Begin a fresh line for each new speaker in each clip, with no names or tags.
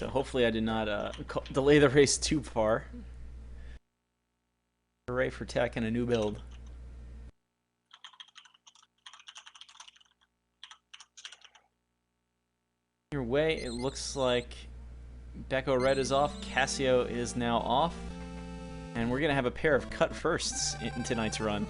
So hopefully I did not delay the race too far. Hooray for tech and a new build. Your way, it looks like Becco Red is off, Cassio is now off, and we're going to have a pair of cut firsts in tonight's run.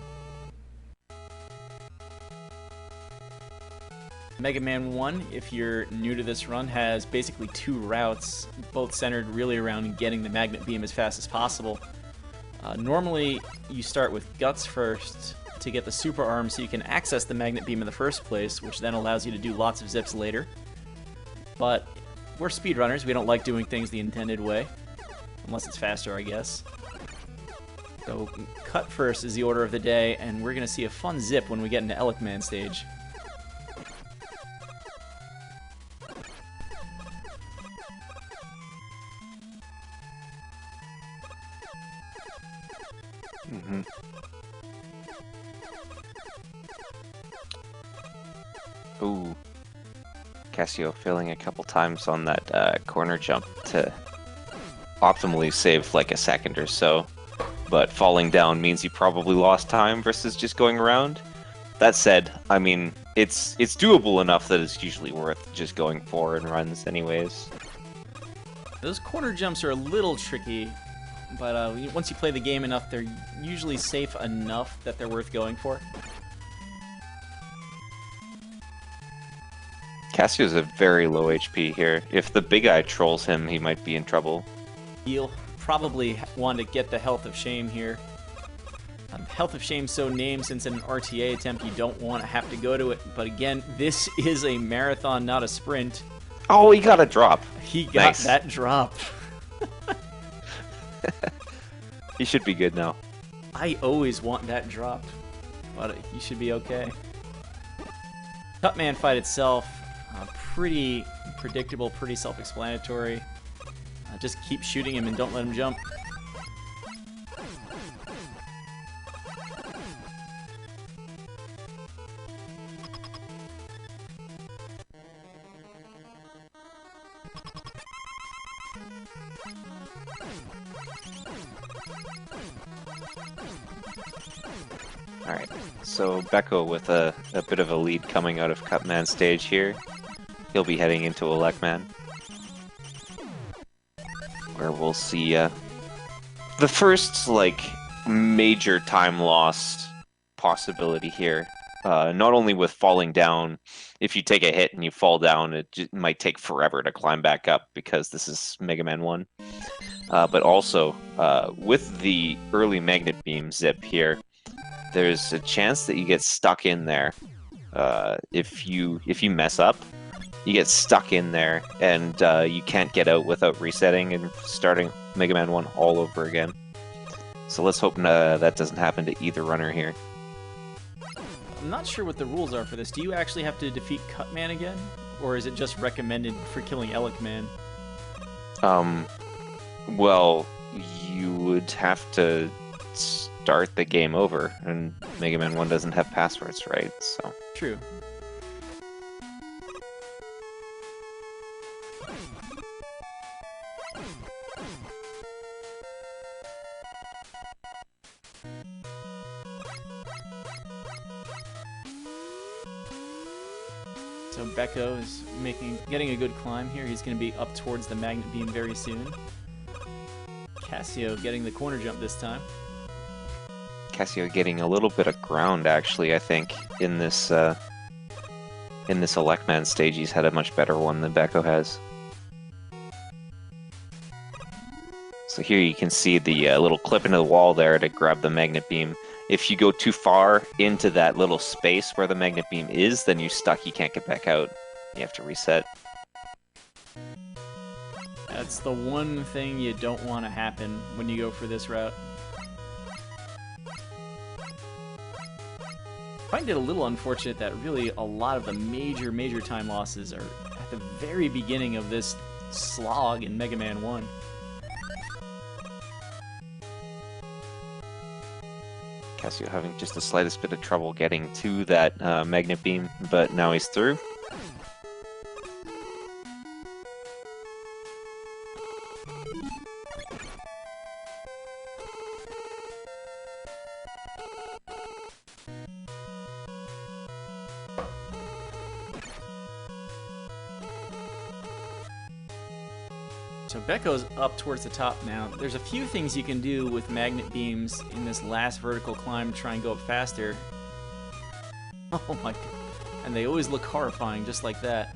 Mega Man 1, if you're new to this run, has basically two routes, both centered really around getting the magnet beam as fast as possible. Normally, you start with Guts first to get the super arm so you can access the magnet beam in the first place, which then allows you to do lots of zips later. But we're speedrunners, we don't like doing things the intended way, unless it's faster, I guess. So cut first is the order of the day, and we're going to see a fun zip when we get into Elecman stage.
Ooh. Cassio failing a couple times on that corner jump to optimally save like a second or so, but falling down means you probably lost time versus just going around. That said, I mean, it's doable enough that it's usually worth just going for in runs anyways.
Those corner jumps are a little tricky, but once you play the game enough, they're usually safe enough that they're worth going for.
Cassio's a very low HP here. If the big eye trolls him, he might be in trouble.
He'll probably want to get the Health of Shame here. Health of Shame so named since in an RTA attempt you don't want to have to go to it, but again, this is a marathon, not a sprint.
Oh, he got a drop.
He got
Nice.
that drop.
He should be good now.
I always want that drop, but he should be okay. Cutman fight itself, pretty predictable, pretty self-explanatory. Just keep shooting him and don't let him jump.
Alright, so Becco with a bit of a lead coming out of Cutman stage here. He'll be heading into Elecman, where we'll see the first, like, major time loss possibility here. Not only with falling down, if you take a hit and you fall down, it might take forever to climb back up because this is Mega Man 1. But also, with the early magnet beam zip here, there's a chance that you get stuck in there. If you mess up, you get stuck in there, and you can't get out without resetting and starting Mega Man 1 all over again. So let's hope that doesn't happen to either runner here.
I'm not sure what the rules are for this. Do you actually have to defeat Cutman again? Or is it just recommended for killing Elecman?
Well, you would have to start the game over, and Mega Man 1 doesn't have passwords, right? So
True. So Becco is getting a good climb here. He's going to be up towards the magnet beam very soon. Cassio getting the corner jump this time.
Cassio getting a little bit of ground, actually, I think, in this Elecman stage. He's had a much better one than Becco has. So here you can see the little clip into the wall there to grab the magnet beam. If you go too far into that little space where the magnet beam is, then you're stuck, you can't get back out. You have to reset.
That's the one thing you don't want to happen when you go for this route. I find it a little unfortunate that really a lot of the major time losses are at the very beginning of this slog in Mega Man 1.
Cassio having just the slightest bit of trouble getting to that magnet beam, but now he's through.
So Becco's up towards the top now. There's a few things you can do with magnet beams in this last vertical climb to try and go up faster. Oh my god. And they always look horrifying just like that.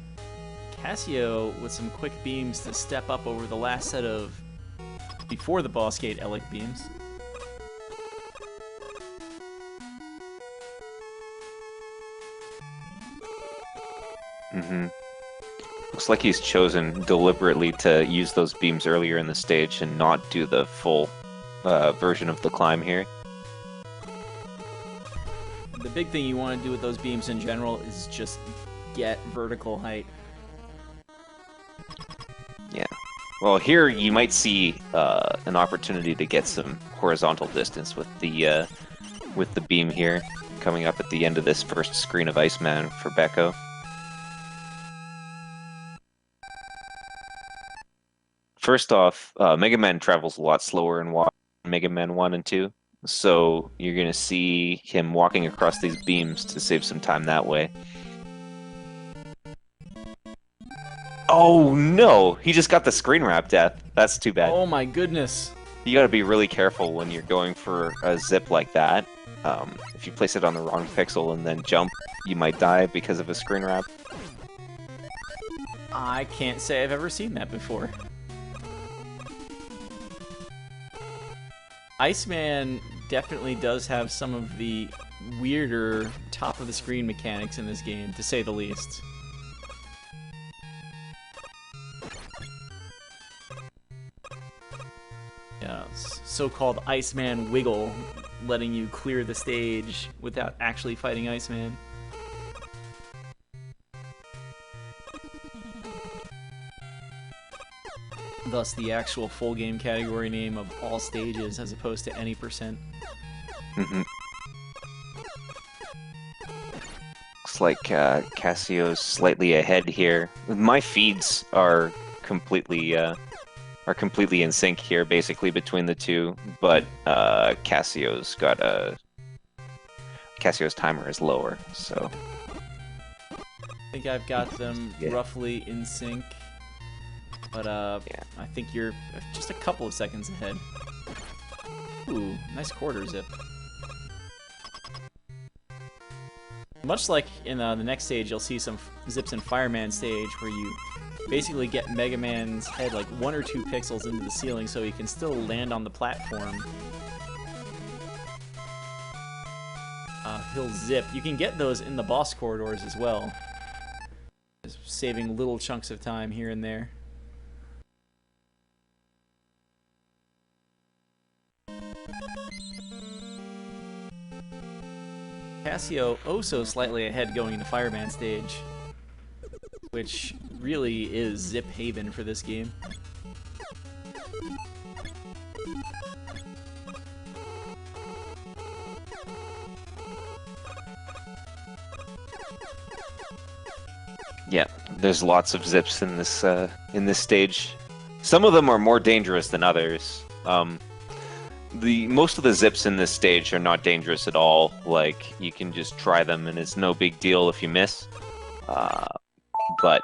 Cassio with some quick beams to step up over the last set of before the boss gate Elec beams.
Looks like he's chosen deliberately to use those beams earlier in the stage and not do the full version of the climb here.
The big thing you want to do with those beams in general is just get vertical height.
Yeah. Well, here you might see an opportunity to get some horizontal distance with the beam here coming up at the end of this first screen of Iceman for Becco. First off, Mega Man travels a lot slower in Mega Man 1 and 2, so you're going to see him walking across these beams to save some time that way. Oh no! He just got the screen wrap death. That's too bad.
Oh my goodness.
You gotta be really careful when you're going for a zip like that. If you place it on the wrong pixel and then jump, you might die because of a screen wrap.
I can't say I've ever seen that before. Iceman definitely does have some of the weirder top-of-the-screen mechanics in this game, to say the least. Yeah, so-called Iceman wiggle, letting you clear the stage without actually fighting Iceman. Thus the actual full game category name of all stages as opposed to any percent.
Looks like Cassio's slightly ahead here. My feeds are completely in sync here, basically between the two. But Cassio's timer is lower, so
I think I've got them roughly in sync. But
yeah.
I think you're just a couple of seconds ahead. Ooh, nice quarter zip. Much like in the next stage, you'll see some zips in Fireman stage where you basically get Mega Man's head like 1 or 2 pixels into the ceiling so he can still land on the platform. He'll zip. You can get those in the boss corridors as well, just saving little chunks of time here and there. Cassio also slightly ahead going into Fireman stage, which really is zip haven for this game.
Yeah, there's lots of zips in this stage. Some of them are more dangerous than others. Most of the zips in this stage are not dangerous at all. Like, you can just try them and it's no big deal if you miss. But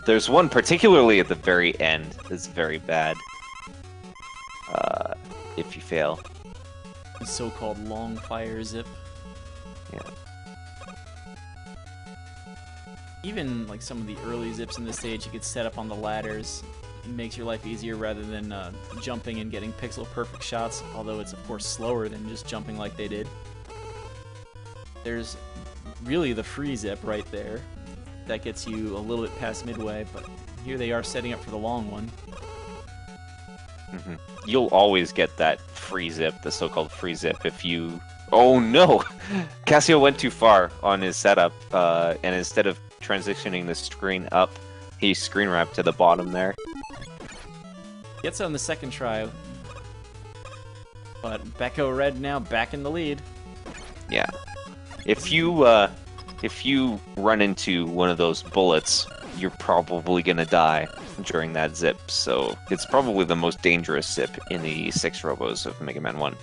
there's one particularly at the very end that's very bad if you fail.
The so-called long fire zip.
Yeah.
Even like some of the early zips in this stage you could set up on the ladders. It makes your life easier rather than jumping and getting pixel perfect shots, although it's of course slower than just jumping like they did. There's really the free zip right there. That gets you a little bit past midway, but here they are setting up for the long one.
You'll always get that free zip, the so-called free zip, if you... Oh no! Cassio went too far on his setup, and instead of transitioning the screen up, he screen wrapped to the bottom there.
Gets on the second try, but Becco Red now back in the lead.
Yeah. If you run into one of those bullets you're probably gonna die during that zip. So it's probably the most dangerous zip in the 6 robos of Mega Man 1.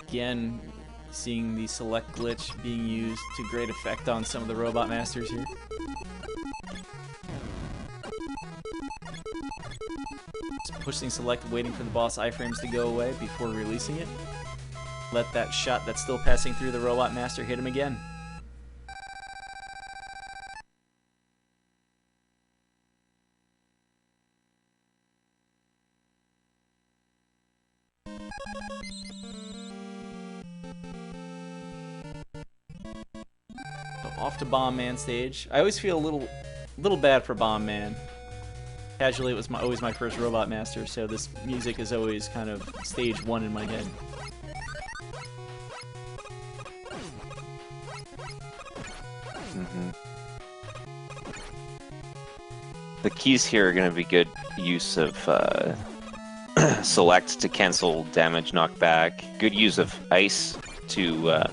Again, seeing the select glitch being used to great effect on some of the Robot Masters here. Just pushing select, waiting for the boss iframes to go away before releasing it. Let that shot that's still passing through the Robot Master hit him again. Off to Bomb Man stage. I always feel a little bad for Bomb Man. Casually, it was always my first Robot Master, so this music is always kind of stage 1 in my head.
The keys here are going to be good use of select to cancel damage knockback, good use of ice to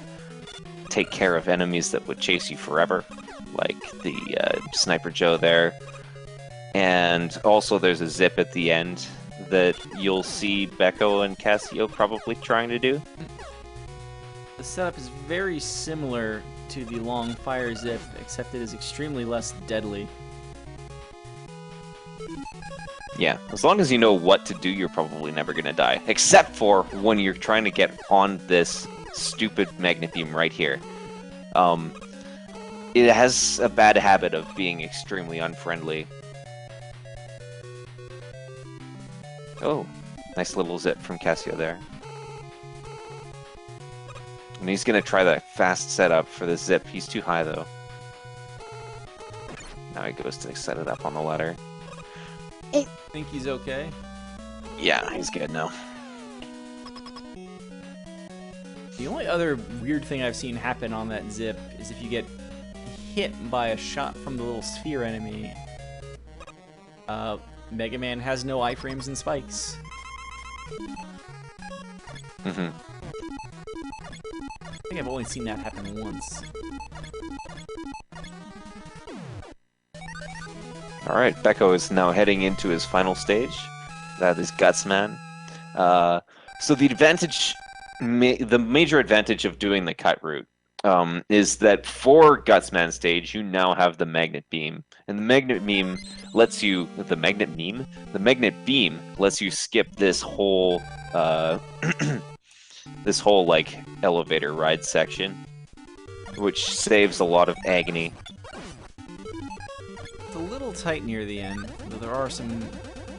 take care of enemies that would chase you forever, like the Sniper Joe there. And also there's a zip at the end that you'll see Becco and Cassio probably trying to do.
The setup is very similar to the long fire zip, except it is extremely less deadly.
Yeah, as long as you know what to do, you're probably never going to die. Except for when you're trying to get on this stupid magnet beam right here. It has a bad habit of being extremely unfriendly. Oh, nice little zip from Cassio there. And he's going to try that fast setup for the zip. He's too high, though. Now he goes to set it up on the ladder.
Think he's okay?
Yeah, he's good now.
The only other weird thing I've seen happen on that zip is if you get hit by a shot from the little sphere enemy, Mega Man has no iframes and spikes.
I
think I've only seen that happen once.
Alright, Becco is now heading into his final stage. That is Gutsman. So the advantage, the major advantage of doing the cut route is that for Gutsman stage, you now have the magnet beam. And the magnet beam lets you, the magnet beam lets you skip this whole, this whole, like, elevator ride section, which saves a lot of agony.
It's a little tight near the end, though there are some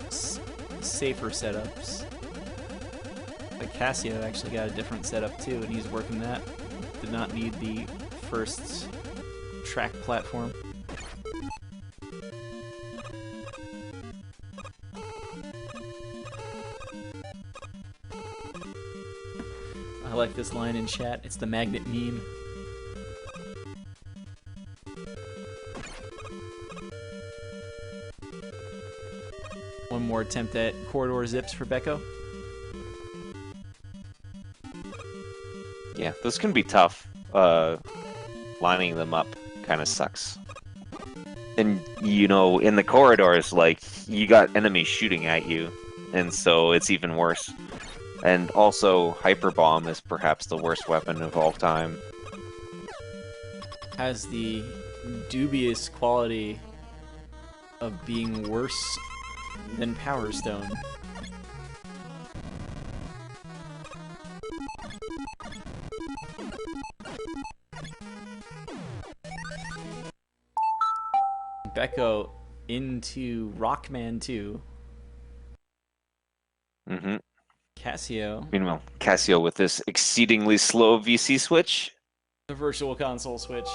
safer setups. Like Cassio actually got a different setup too, and he's working that. Did not need the first track platform. I like this line in chat. It's the magnet meme. One more attempt at corridor zips for Becco.
Yeah, those can be tough. Lining them up kind of sucks. And, you know, in the corridors, like, you got enemies shooting at you, and so it's even worse. And also, Hyper Bomb is perhaps the worst weapon of all time.
Has the dubious quality of being worse than Power Stone. Becco into Rockman 2. Cassio.
Meanwhile, Cassio with this exceedingly slow VC switch.
The Virtual Console switch.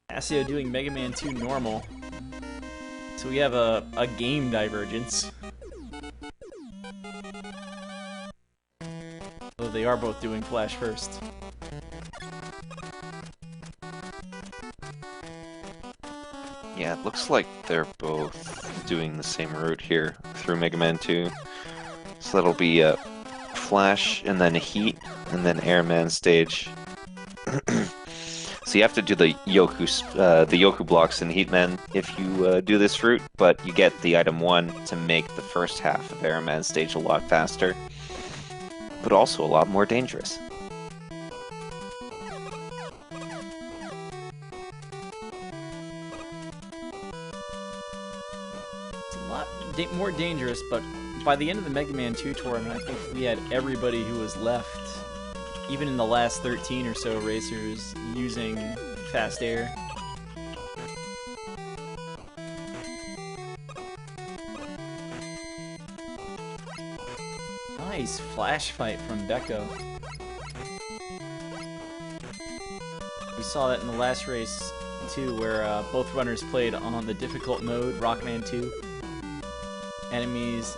Cassio doing Mega Man 2 normal. So we have a game divergence. Though they are both doing Flash first.
Yeah, it looks like they're both doing the same route here through Mega Man 2. So that'll be Flash, and then Heat, and then Airman stage. So you have to do the Yoku blocks in Heatman if you do this route, but you get the item 1 to make the first half of Airman stage a lot faster, but also a lot more dangerous.
It's a lot more dangerous, but by the end of the Mega Man 2 tournament, I think we had everybody who was left, even in the last 13 or so racers, using fast air. Nice flash fight from Becco. We saw that in the last race too, where both runners played on the difficult mode, Rockman 2. Enemies,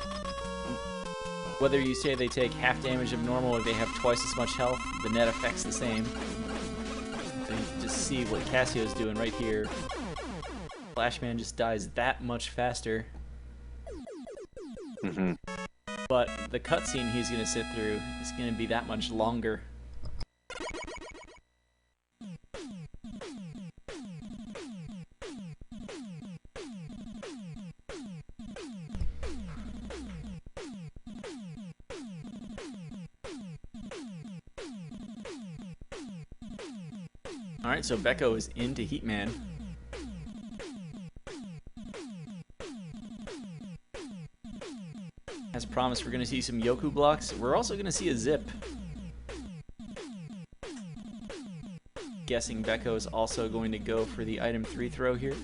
whether you say they take half damage of normal or they have twice as much health, the net effect's the same. So you can just see what Cassio's doing right here. Flashman just dies that much faster. But the cutscene he's going to sit through is going to be that much longer. Alright, so Becco is into Heatman. As promised, we're going to see some Yoku blocks. We're also going to see a zip. Guessing Becco is also going to go for the item 3 throw here.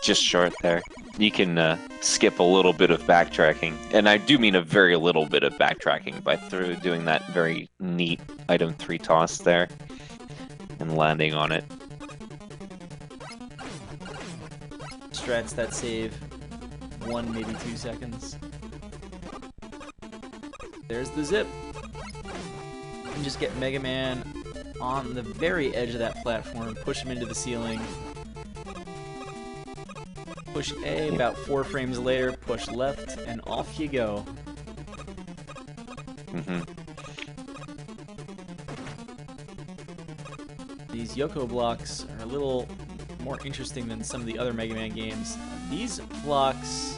Just short there. You can skip a little bit of backtracking, and I do mean a very little bit of backtracking by doing that very neat item 3 toss there and landing on it.
Strats that save 1, maybe 2 seconds. There's the zip. And just get Mega Man on the very edge of that platform, push him into the ceiling. Push A, about 4 frames later, push left, and off you go. These Yoko blocks are a little more interesting than some of the other Mega Man games. These blocks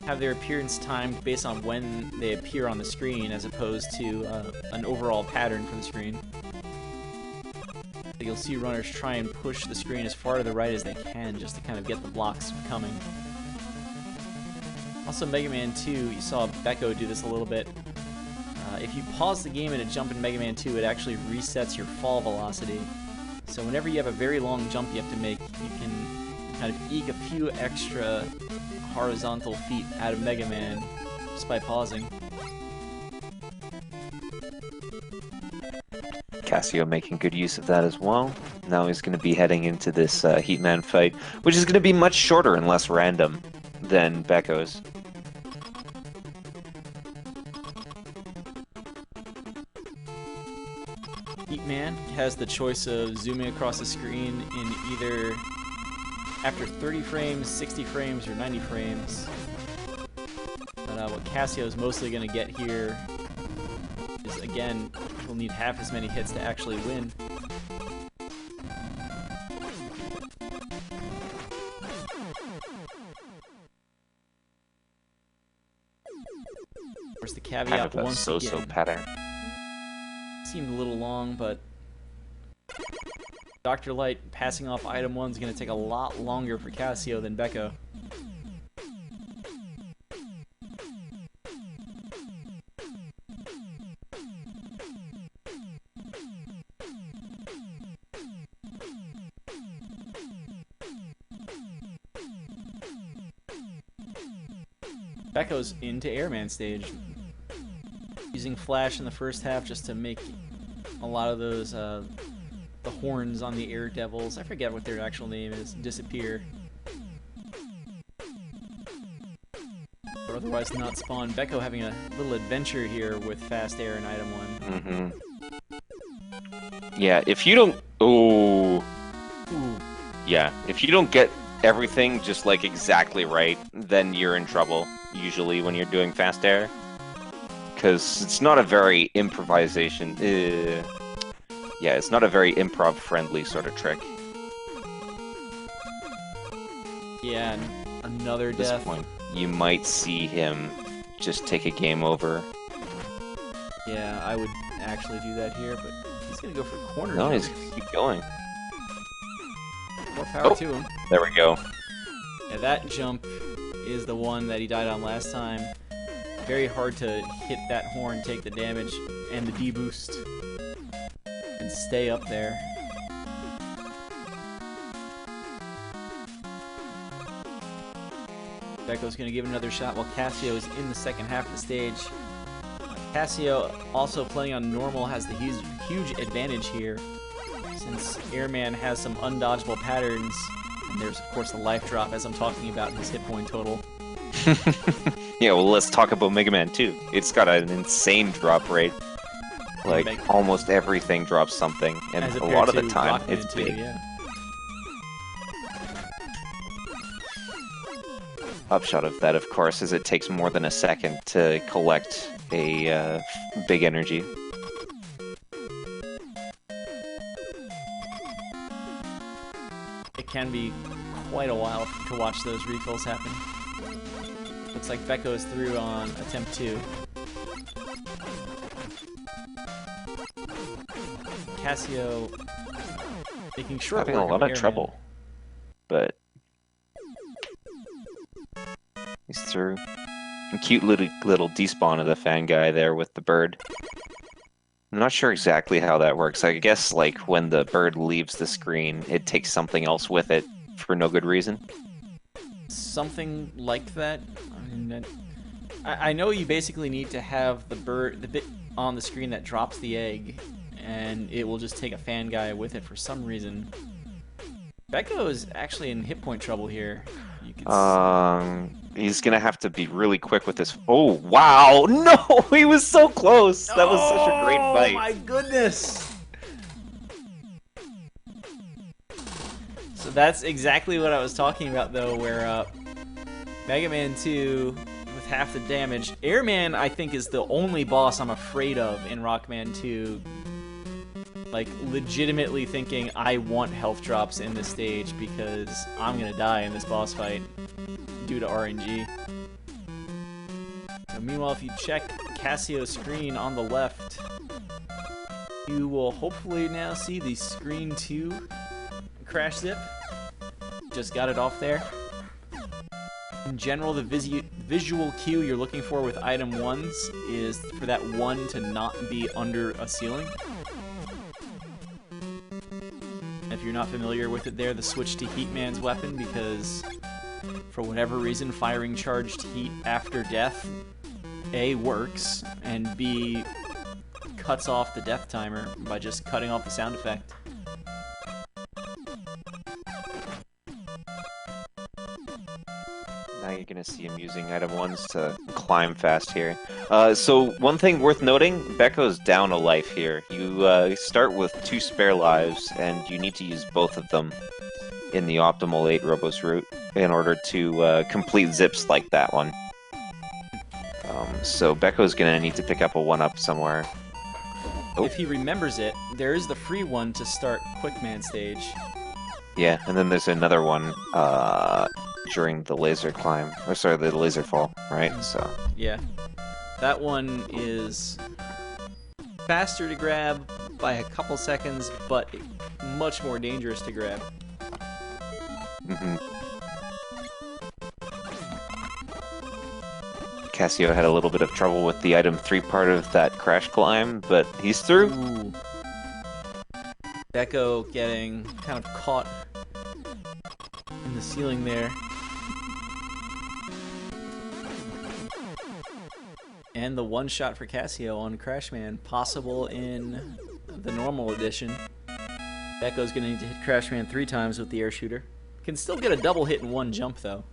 have their appearance timed based on when they appear on the screen, as opposed to an overall pattern for the screen. You'll see runners try and push the screen as far to the right as they can just to kind of get the blocks coming. Also, Mega Man 2, you saw Becco do this a little bit. If you pause the game and a jump in Mega Man 2, it actually resets your fall velocity. So whenever you have a very long jump you have to make, you can kind of eke a few extra horizontal feet out of Mega Man just by pausing.
Cassio making good use of that as well. Now he's going to be heading into this Heatman fight, which is going to be much shorter and less random than Becco's.
Heatman has the choice of zooming across the screen in either after 30 frames, 60 frames, or 90 frames. But what Cassio is mostly going to get here is, again, he'll need half as many hits to actually win. Of course, the caveat
Kind of a
once
so-so
again
pattern.
seemed a little long, but Dr. Light passing off item 1 is going to take a lot longer for Cassio than Becco. Becco's into Airman stage, using Flash in the first half just to make a lot of those the horns on the Air Devils, I forget what their actual name is, disappear. But otherwise not spawn. Becco having a little adventure here with fast air in item 1.
Yeah, if you don't... Oh.
Ooh.
Yeah, if you don't get everything just like exactly right, then you're in trouble, usually when you're doing fast air. Because it's not a very improvisation... yeah, it's not a very improv-friendly sort of trick.
Yeah, and another
At this
death.
point, you might see him just take a game over.
Yeah, I would actually do that here, but he's gonna go for corner.
No,
jumps.
he's gonna keep going.
More power to him.
There we go.
Yeah, that jump is the one that he died on last time. Very hard to hit that horn, take the damage, and the D-boost, and stay up there. Becco's going to give it another shot while Cassio is in the second half of the stage. Cassio, also playing on normal, has the huge advantage here, since Airman has some undodgeable patterns, and there's, of course, the life drop, as I'm talking about his hit point total.
Yeah, well, let's talk about Mega Man 2. It's got an insane drop rate. Like, almost everything drops something, and a lot of the time, it's big.
Yeah.
Upshot of that, of course, is it takes more than a second to collect a big energy.
It can be quite a while to watch those refills happen. Looks like Becco's through on attempt 2. Cassio making short
Having a
work
lot of
Airman.
trouble, but he's through. A cute little despawn of the fan guy there with the bird. I'm not sure exactly how that works. I guess like when the bird leaves the screen, it takes something else with it for no good reason.
Something like that. I mean, I know you basically need to have the bit on the screen that drops the egg, and it will just take a fan guy with it for some reason. Becco is actually in hit point trouble here. You could
He's gonna have to be really quick with this. Oh wow! No, he was so close. That was such a great fight.
Oh my goodness! So that's exactly what I was talking about, though, where Mega Man 2 with half the damage. Airman, I think, is the only boss I'm afraid of in Rockman 2. Like, legitimately thinking I want health drops in this stage because I'm gonna die in this boss fight due to RNG. So meanwhile, if you check Cassio's screen on the left, you will hopefully now see the screen 2 crash zip. Just got it off there. In general, the visual cue you're looking for with item 1s is for that 1 to not be under a ceiling. If you're not familiar with it there, the switch to Heatman's weapon, because for whatever reason, firing charged heat after death, A, works, and B, cuts off the death timer by just cutting off the sound effect.
Now you're gonna see him using item 1s to climb fast here. So one thing worth noting, Becco's down a life here. You start with 2 spare lives, and you need to use both of them in the optimal 8 Robos route in order to complete zips like that one. So Becco's gonna need to pick up a 1-up somewhere. Oh.
If he remembers it, there is the free one to start Quickman stage.
Yeah, and then there's another one during the laser climb, or sorry, the laser fall, right? So
yeah, that one is faster to grab by a couple seconds, but much more dangerous to grab.
Cassio had a little bit of trouble with the item 3 part of that crash climb, but he's through.
Ooh. Becco getting kind of caught in the ceiling there. And the one shot for Cassio on Crashman, possible in the normal edition. Becco's gonna need to hit Crashman 3 times with the air shooter. Can still get a double hit in one jump, though.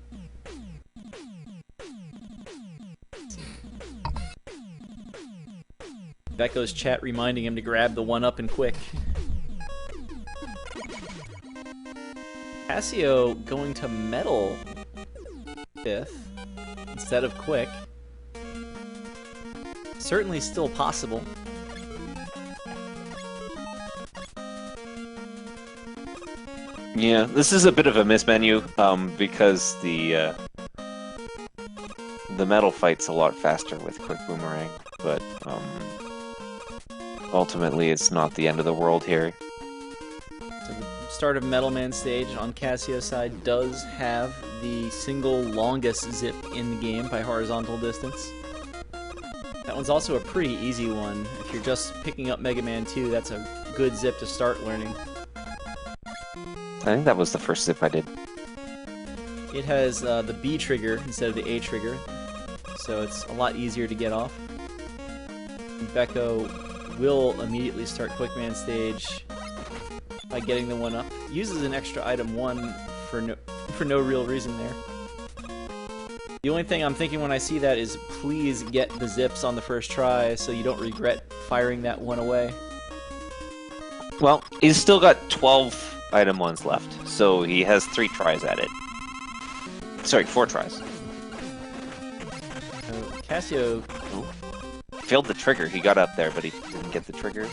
Becco's chat reminding him to grab the 1-up and quick. Cassio going to metal 5th instead of quick. Certainly still possible.
Yeah, this is a bit of a mismenu, because the metal fight's a lot faster with quick boomerang, but ultimately it's not the end of the world here.
So the start of Metal Man stage on Cassio's side does have the single longest zip in the game by horizontal distance. That one's also a pretty easy one. If you're just picking up Mega Man 2, that's a good zip to start learning.
I think that was the first zip I did.
It has the B trigger instead of the A trigger, so it's a lot easier to get off. And Becco will immediately start Quickman stage by getting the 1-up. Uses an extra item 1 for no real reason there. The only thing I'm thinking when I see that is please get the zips on the first try so you don't regret firing that one away.
Well, he's still got 12 item 1s left, so he has 3 tries at it. Sorry, 4 tries.
Cassio...
Failed the trigger. He got up there, but he didn't get the trigger.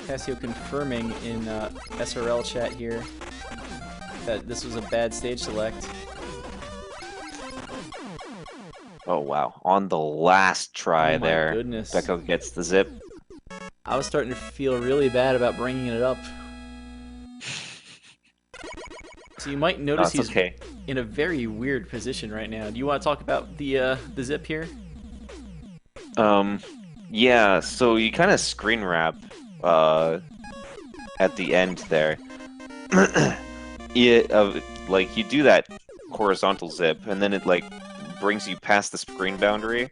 Cassio confirming in SRL chat here that this was a bad stage select.
Oh wow, on the last try there,
goodness.
Becco gets the zip.
I was starting to feel really bad about bringing it up. So you might notice he's in a very weird position right now. Do you want to talk about the zip here?
Yeah, so you kind of screen wrap at the end there. Like you do that horizontal zip, and then it like brings you past the screen boundary,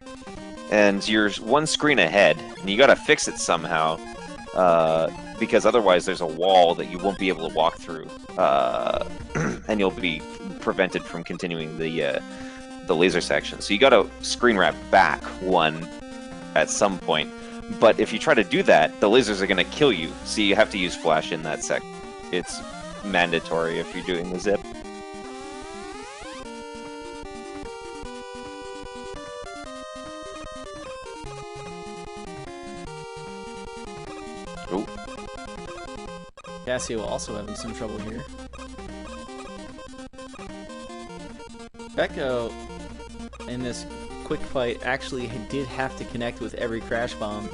and you're one screen ahead, and you gotta fix it somehow, because otherwise there's a wall that you won't be able to walk through, and you'll be prevented from continuing the laser section. So you gotta screen wrap back one at some point, but if you try to do that, the lasers are gonna kill you, so you have to use flash in that sec. It's mandatory if you're doing the zip. Oh.
Cassio also having some trouble here. Becco, in this quick fight, actually did have to connect with every crash bomb.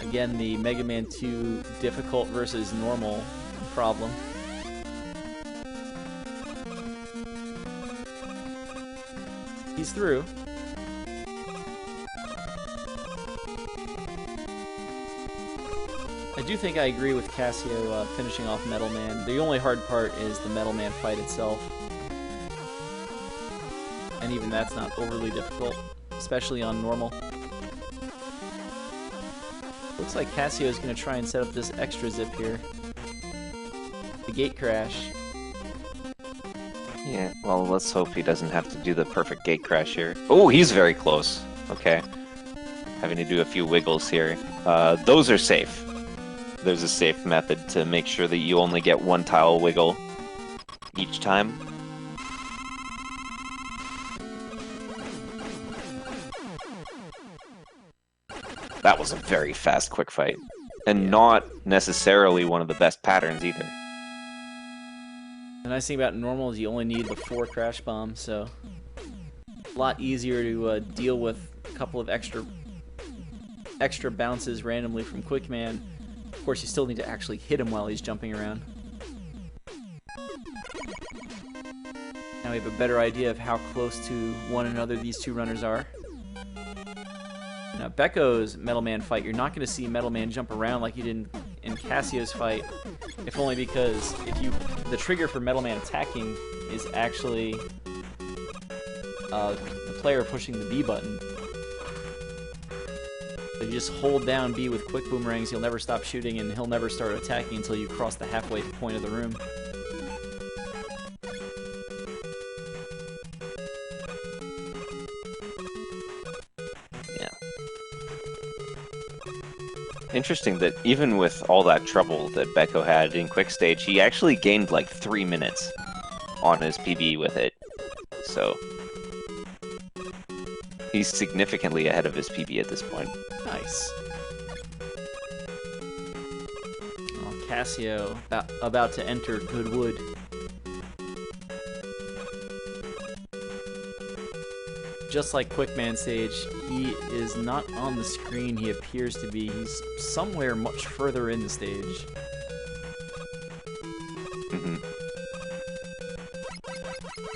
Again, the Mega Man 2 difficult versus normal problem. He's through. I do think I agree with Cassio finishing off Metal Man. The only hard part is the Metal Man fight itself. And even that's not overly difficult, especially on normal. Looks like Cassio is going to try and set up this extra zip here. The gate crash.
Yeah, well, let's hope he doesn't have to do the perfect gate crash here. Oh, he's very close. Okay. Having to do a few wiggles here. Those are safe. There's a safe method to make sure that you only get one tile wiggle each time. That was a very fast quick fight. And not necessarily one of the best patterns either.
The nice thing about normal is you only need the 4 crash bombs, so a lot easier to deal with a couple of extra bounces randomly from Quickman. Of course, you still need to actually hit him while he's jumping around. Now we have a better idea of how close to one another these two runners are. Now, Becco's Metal Man fight, you're not going to see Metal Man jump around like you did in Cassio's fight, if only because the trigger for Metal Man attacking is actually the player pushing the B button. So you just hold down B with quick boomerangs, he'll never stop shooting, and he'll never start attacking until you cross the halfway point of the room.
Interesting that even with all that trouble that Beko had in quick stage, he actually gained like 3 minutes on his PB with it. So he's significantly ahead of his PB at this point.
Nice. Oh, Cassio about to enter Goodwood. Just like Quickman stage, he is not on the screen. He appears to be. He's somewhere much further in the stage.
Mm-hmm.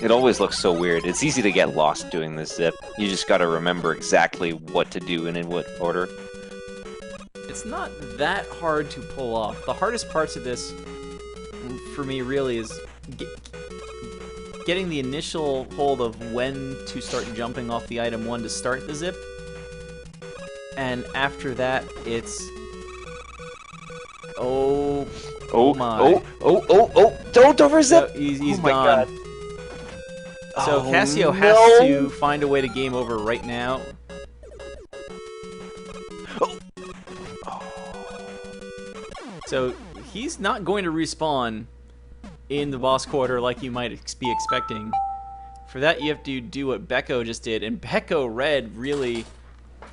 It always looks so weird. It's easy to get lost doing this zip. You just gotta remember exactly what to do and in what order.
It's not that hard to pull off. The hardest parts of this, for me, really is getting the initial hold of when to start jumping off the item 1 to start the zip. And after that, it's... Oh my.
Don't overzip!
So he's
Oh my
gone.
God.
So
Oh,
Cassio has
no.
to find a way to game over right now. So he's not going to respawn in the boss quarter like you might be expecting. For that, you have to do what Beko just did, and Beko Red really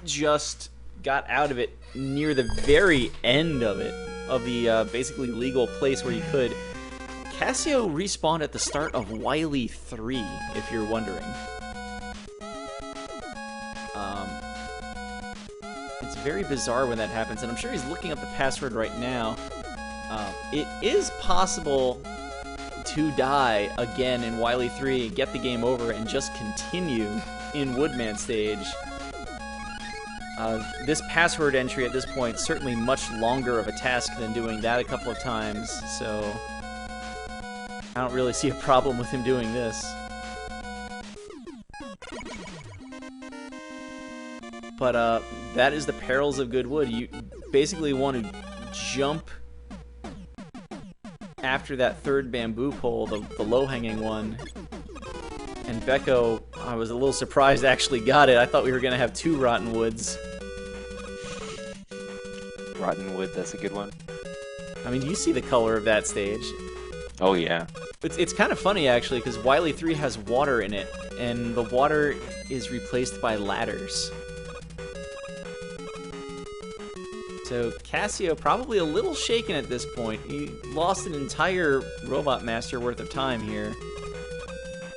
just got out of it near the very end of it, of the basically legal place where you could. Cassio respawned at the start of Wily 3, if you're wondering. It's very bizarre when that happens, and I'm sure he's looking up the password right now. It is possible to die again in Wily 3, get the game over, and just continue in Woodman stage. This password entry at this point certainly much longer of a task than doing that a couple of times, so I don't really see a problem with him doing this. But that is the perils of Goodwood. You basically want to jump after that third bamboo pole, the low-hanging one. And Beko, I was a little surprised actually got it. I thought we were going to have 2 Rotten Woods.
Rotten Wood, that's a good one.
I mean, you see the color of that stage.
Oh yeah.
It's kind of funny actually, because Wily 3 has water in it, and the water is replaced by ladders. So Cassio probably a little shaken at this point. He lost an entire Robot Master worth of time here.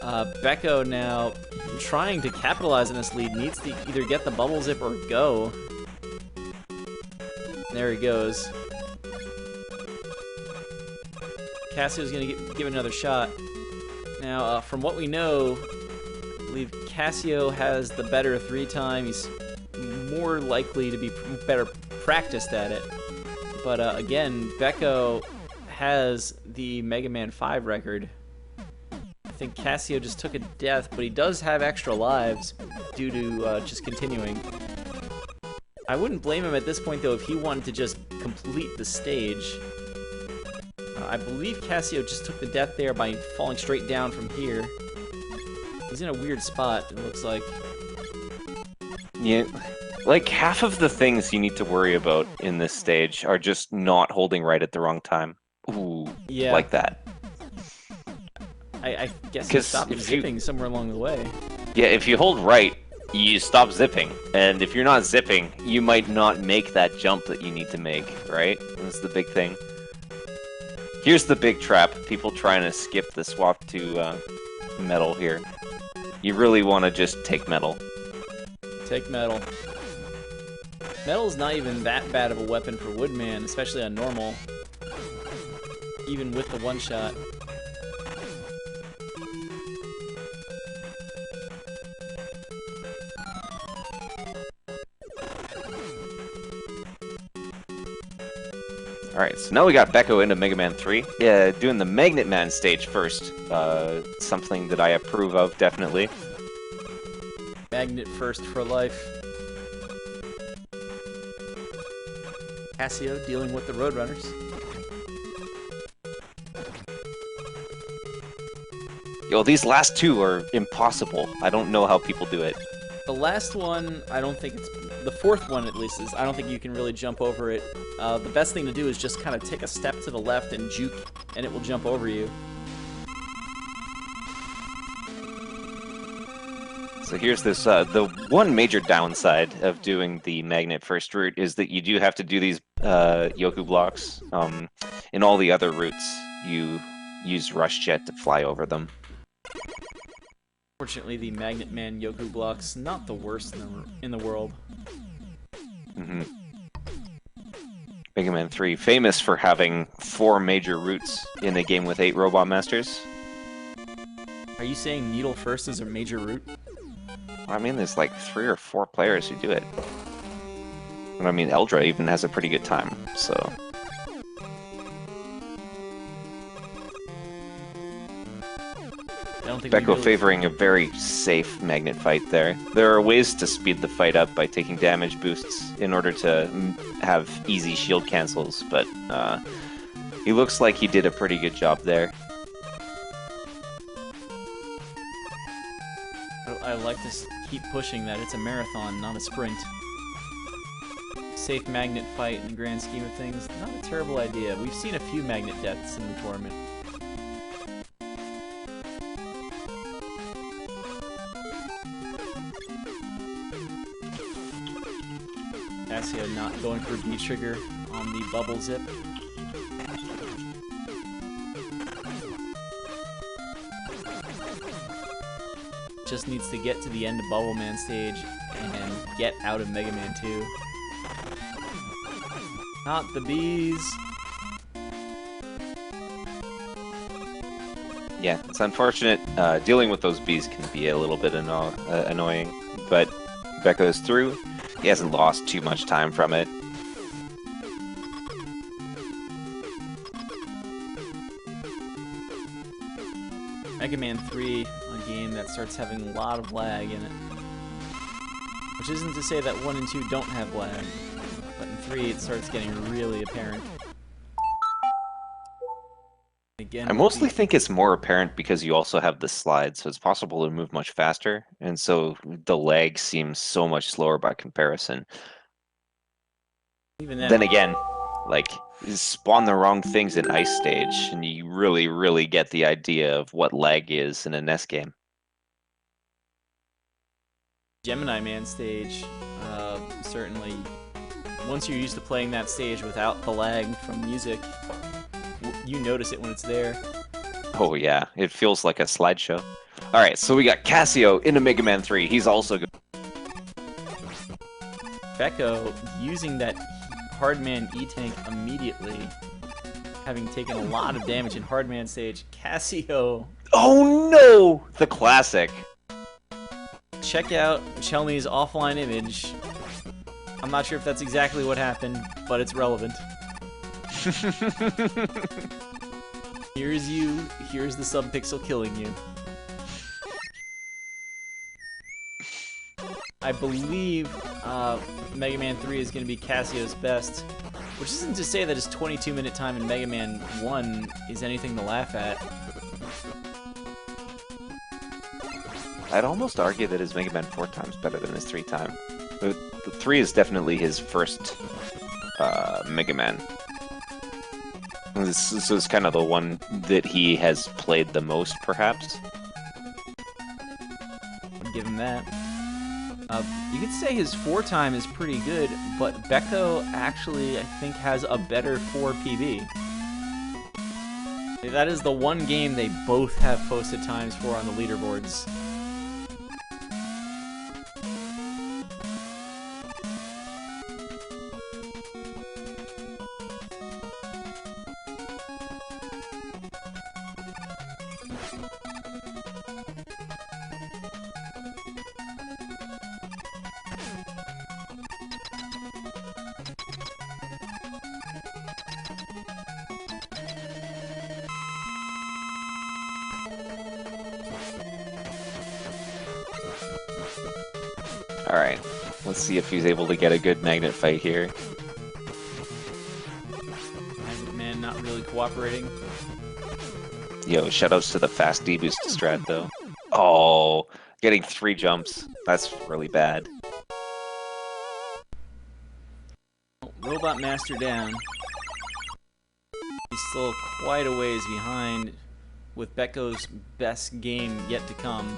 Beko now trying to capitalize on this lead, needs to either get the bubble zip or go. There he goes. Cassio's going to give another shot. Now, from what we know, I believe Cassio has the better 3 time. He's more likely to be better practiced at it. But again, Beko has the Mega Man 5 record. I think Cassio just took a death, but he does have extra lives due to just continuing. I wouldn't blame him at this point, though, if he wanted to just complete the stage. I believe Cassio just took the death there by falling straight down from here. He's in a weird spot, it looks like.
Yeah, like half of the things you need to worry about in this stage are just not holding right at the wrong time. Ooh,
yeah.
Like that.
I guess he stopped zipping somewhere along the way.
Yeah, if you hold right, you stop zipping. And if you're not zipping, you might not make that jump that you need to make, right? That's the big thing. Here's the big trap. People trying to skip the swap to metal here. You really want to just take metal.
Take metal. Metal's not even that bad of a weapon for Woodman, especially on normal. Even with the one-shot.
Alright, so now we got Beko into Mega Man 3. Yeah, doing the Magnet Man stage first. Something that I approve of, definitely.
Magnet first for life. Cassio dealing with the Roadrunners.
Yo, these last 2 are impossible. I don't know how people do it.
The last one, I don't think it's... The fourth one, at least, is I don't think you can really jump over it. The best thing to do is just kind of take a step to the left and juke, and it will jump over you.
So here's this, the one major downside of doing the magnet first route is that you do have to do these Yoku blocks. In all the other routes, you use Rush Jet to fly over them.
Fortunately, the Magnet Man Yoku blocks, not the worst in the world.
Mm-hmm. Mega Man 3, famous for having 4 major routes in a game with 8 Robot Masters.
Are you saying Needle First is a major route?
I mean, there's like 3 or 4 players who do it. And I mean, Eldra even has a pretty good time, so...
I don't think
Becco
really...
favoring a very safe magnet fight there. There are ways to speed the fight up by taking damage boosts in order to have easy shield cancels, but he looks like he did a pretty good job there.
I like to keep pushing that it's a marathon, not a sprint. Safe magnet fight in the grand scheme of things, not a terrible idea. We've seen a few magnet deaths in the tournament. Cassio not going for B trigger on the bubble zip. Just needs to get to the end of Bubble Man stage and get out of Mega Man 2. Not the bees.
Yeah, it's unfortunate. Dealing with those bees can be a little bit annoying, but Becco's through. He hasn't lost too much time from it.
Mega Man 3, a game that starts having a lot of lag in it. Which isn't to say that 1 and 2 don't have lag, but in 3 it starts getting really apparent. Again,
I mostly think it's more apparent because you also have the slide, so it's possible to move much faster, and so the lag seems so much slower by comparison.
even
Then again, like, you spawn the wrong things in Ice Stage, and you really, really get the idea of what lag is in a NES game.
Gemini Man stage, certainly, once you're used to playing that stage without the lag from music, you notice it when it's there.
Oh yeah, it feels like a slideshow. Alright, so we got Cassio into Mega Man 3. He's also good.
Becco using that Hardman E-Tank immediately, having taken a lot of damage in Hardman stage. Cassio.
Oh no! The classic.
Check out Chelmy's offline image. I'm not sure if that's exactly what happened, but it's relevant. Here's you, here's the subpixel killing you. I believe Mega Man 3 is going to be Cassio's best, which isn't to say that his 22-minute time in Mega Man 1 is anything to laugh at.
I'd almost argue that his Mega Man 4 time's better than his 3 time. The 3 is definitely his first Mega Man. This is kind of the one that he has played the most, perhaps.
I'll give him that. You could say his 4 time is pretty good, but Becco actually, I think, has a better 4 PB. That is the one game they both have posted times for on the leaderboards.
Alright, let's see if he's able to get a good magnet fight here.
Magnet Man not really cooperating.
Yo, shoutouts to the fast D-boost strat, though. Oh, Getting 3 jumps. That's really bad.
Robot Master down. He's still quite a ways behind, with Becco's best game yet to come.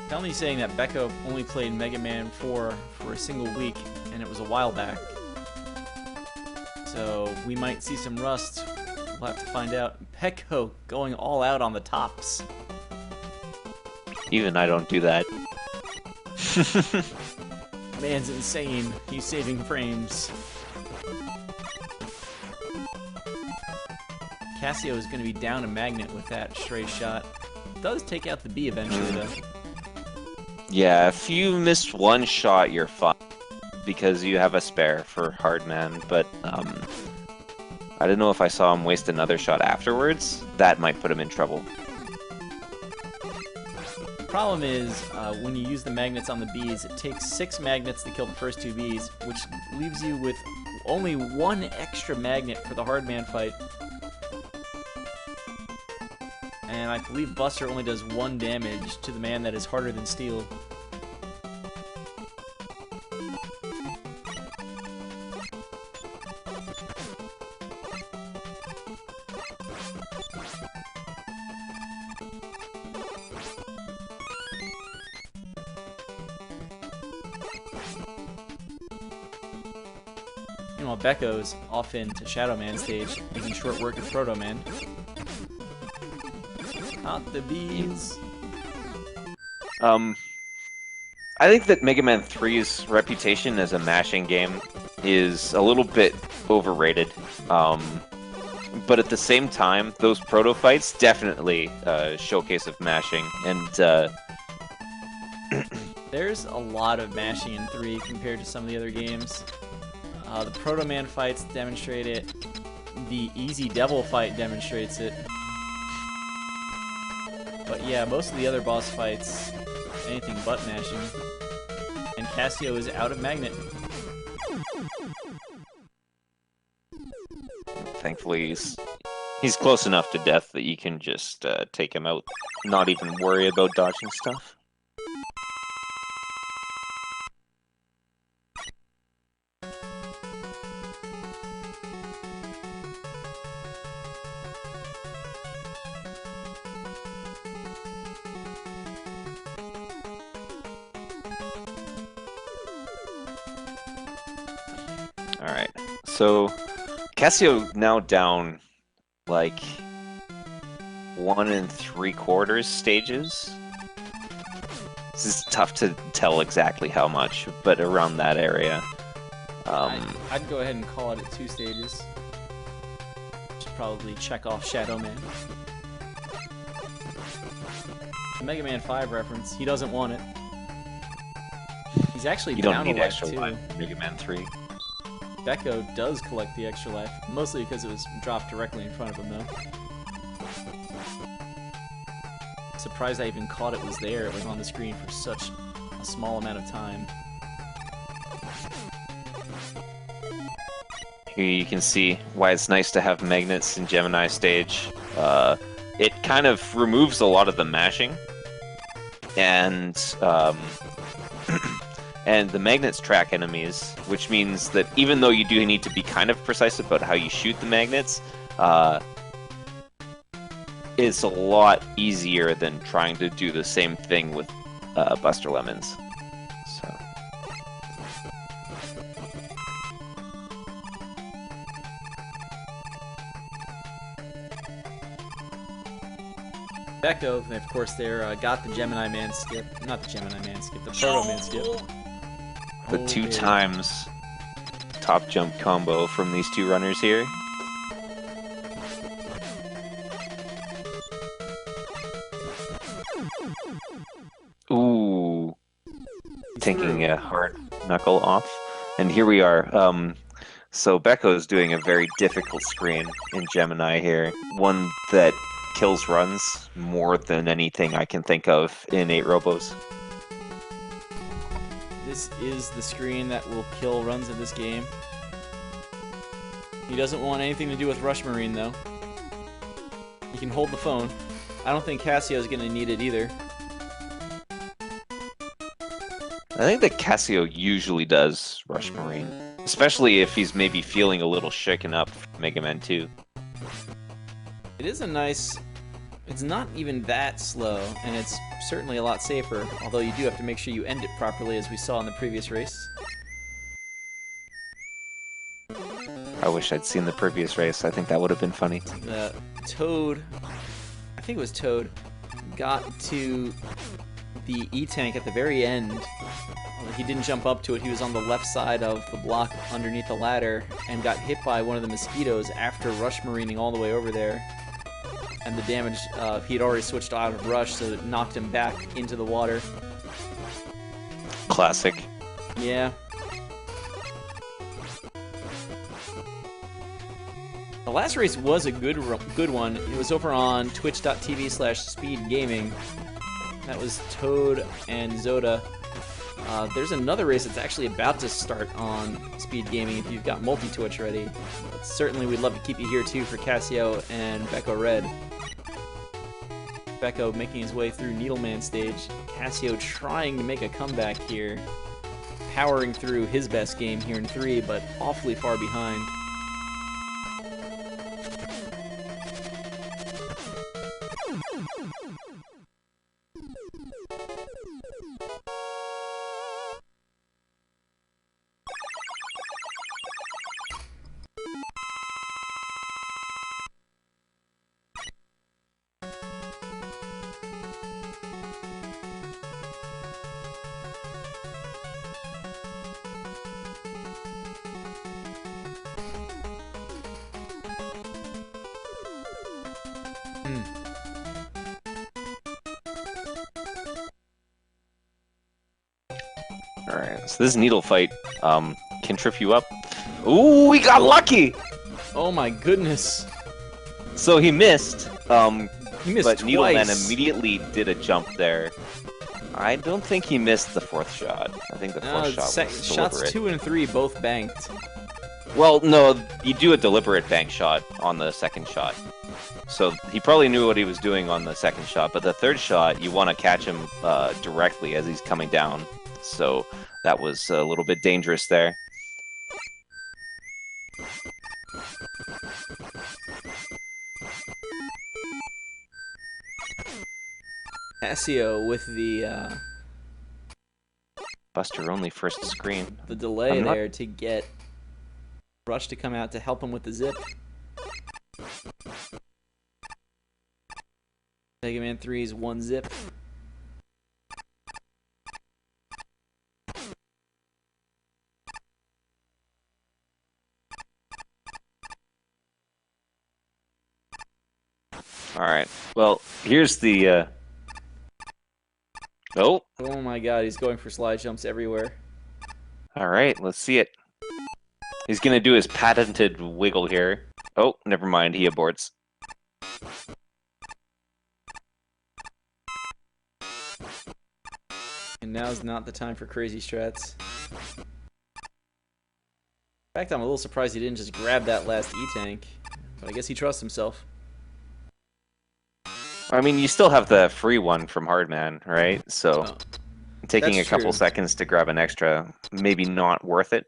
Tell me saying that Becco only played Mega Man 4 for a single week, and it was a while back. So we might see some rust. We'll have to find out. Becco going all out on the tops.
Even I don't do that.
Man's insane. He's saving frames. Cassio is going to be down a magnet with that stray shot. Does take out the B eventually, though.
Yeah, if you missed one shot, you're fine. Because you have a spare for Hardman, but I don't know if I saw him waste another shot afterwards. That might put him in trouble.
The problem is, when you use the magnets on the Bs, it takes 6 magnets to kill the first 2 Bs, which leaves you with only 1 extra magnet for the Hardman fight. And I believe Buster only does 1 damage to the man that is harder than steel. Meanwhile, Becco's off into Shadow Man stage, making short work of Proto Man. Not the bees.
I think that Mega Man 3's reputation as a mashing game is a little bit overrated. But at the same time, those proto fights definitely showcase of mashing, and
there's a lot of mashing in 3 compared to some of the other games. The Proto Man fights demonstrate it. The Easy Devil fight demonstrates it. But yeah, most of the other boss fights, anything but mashing. And Cassio is out of magnet.
thankfully he's close enough to death that you can just take him out, not even worry about dodging stuff. Alright, so Cassio now down like 1 3/4 stages. This is tough to tell exactly how much, but around that area.
I'd go ahead and call it at 2 stages. Should probably check off Shadow Man. Mega Man 5 reference, he doesn't want it. He's actually
You
down
don't need
a life
extra
too.
life in Mega Man 3.
Becco does collect the extra life, mostly because it was dropped directly in front of him, though. Surprised I even caught it was there. It was on the screen for such a small amount of time.
Here you can see why it's nice to have magnets in Gemini stage. It kind of removes a lot of the mashing, and and the magnets track enemies, which means that even though you do need to be kind of precise about how you shoot the magnets, it's a lot easier than trying to do the same thing with Buster Lemons. So.
Becco, and of course, there got the Gemini Man skip. Not the Gemini Man skip, the Proto Man skip.
The
Oh,
2
baby.
times top jump combo from these 2 runners here. Ooh, taking a hard knuckle off. And here we are. So Becco's doing a very difficult screen in Gemini here. One that kills runs more than anything I can think of in 8 Robos. This
This is the screen that will kill runs in this game. He doesn't want anything to do with Rush Marine, though. He can hold the phone. I don't think Cassio's going to need it either.
I think that Cassio usually does Rush Marine, especially if he's maybe feeling a little shaken up from Mega Man 2.
It is a nice... It's not even that slow, and it's certainly a lot safer, although you do have to make sure you end it properly, as we saw in the previous race.
I wish I'd seen the previous race. I think that would have been funny.
Toad, I think it was Toad, got to the E-Tank at the very end. He didn't jump up to it. He was on the left side of the block underneath the ladder and got hit by one of the mosquitoes after Rush Marining all the way over there. And the damage, he'd already switched out of Rush, so it knocked him back into the water.
Classic.
Yeah. The last race was a good one. It was over on twitch.tv/speedgaming. That was Toad and Zoda. There's another race that's actually about to start on Speed Gaming if you've got multi-Twitch ready. But certainly we'd love to keep you here too for Cassio and Becco Red. Becco making his way through Needleman stage. Cassio trying to make a comeback here. Powering through his best game here in 3, but awfully far behind.
Alright, so this needle fight can trip you up. Ooh, we got lucky!
Oh my goodness.
So he missed.
He missed
but
twice.
Needleman immediately did a jump there. I don't think he missed the fourth shot. I think the fourth shot was
shots
deliberate.
2 and 3 both banked.
Well, no, you do a deliberate bank shot on the second shot. So he probably knew what he was doing on the second shot, but the third shot, you want to catch him directly as he's coming down. So that was a little bit dangerous there.
Cassio with the
Buster only first screen.
delay there to get Rush to come out to help him with the zip. Mega Man 3's 1 zip.
Alright, well, here's the... Oh!
Oh my god, he's going for slide jumps everywhere.
Alright, let's see it. He's gonna do his patented wiggle here. Oh, never mind, he aborts.
And now's not the time for crazy strats. In fact, I'm a little surprised he didn't just grab that last E-Tank. But I guess he trusts himself.
I mean, you still have the free one from Hardman, right? So,
Oh,
taking a
that's
couple
true.
seconds to grab an extra, maybe not worth it.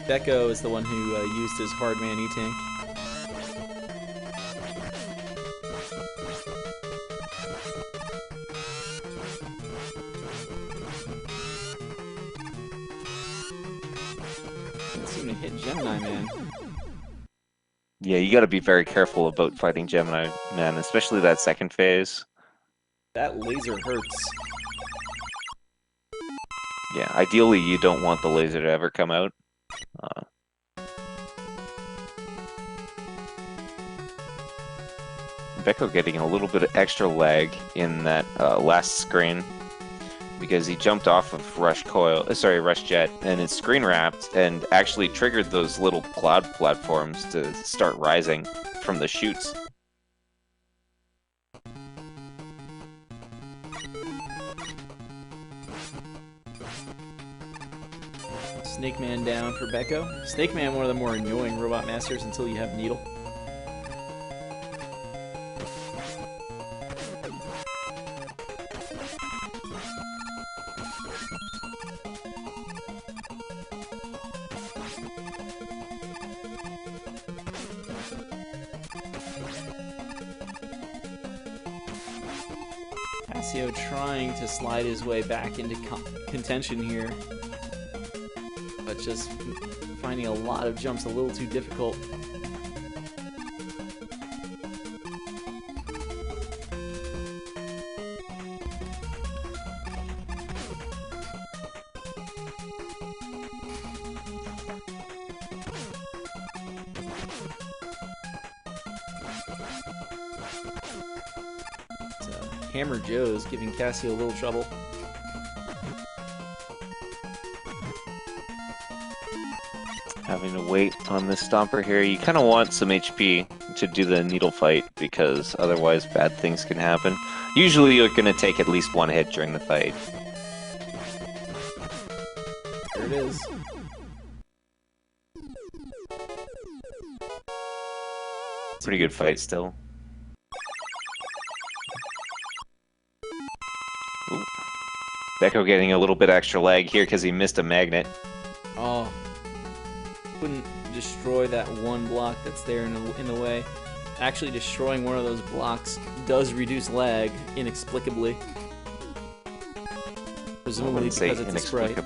Becco is the one who used his Hardman E-Tank. Didn't seem to hit Gemini Man.
Yeah, you gotta be very careful about fighting Gemini Man, especially that second phase.
That laser hurts.
Yeah, ideally you don't want the laser to ever come out. Becco getting a little bit of extra lag in that last screen because he jumped off of Rush Jet, and it's screen wrapped and actually triggered those little cloud platforms to start rising from the chutes.
Snake Man down for Becco. Snake Man, one of the more annoying robot masters until you have Needle. Cassio trying to slide his way back into contention here, but just finding a lot of jumps a little too difficult. Hammer Joe's giving Cassio a little trouble.
Having to wait on this Stomper here. You kind of want some HP to do the needle fight because otherwise bad things can happen. Usually you're going to take at least one hit during the fight.
There it is.
Pretty good fight still. Ooh. Becco getting a little bit extra lag here because he missed a magnet.
Oh. Couldn't destroy that one block that's there in the way. Actually, destroying one of those blocks does reduce lag inexplicably. Presumably because it's a sprite.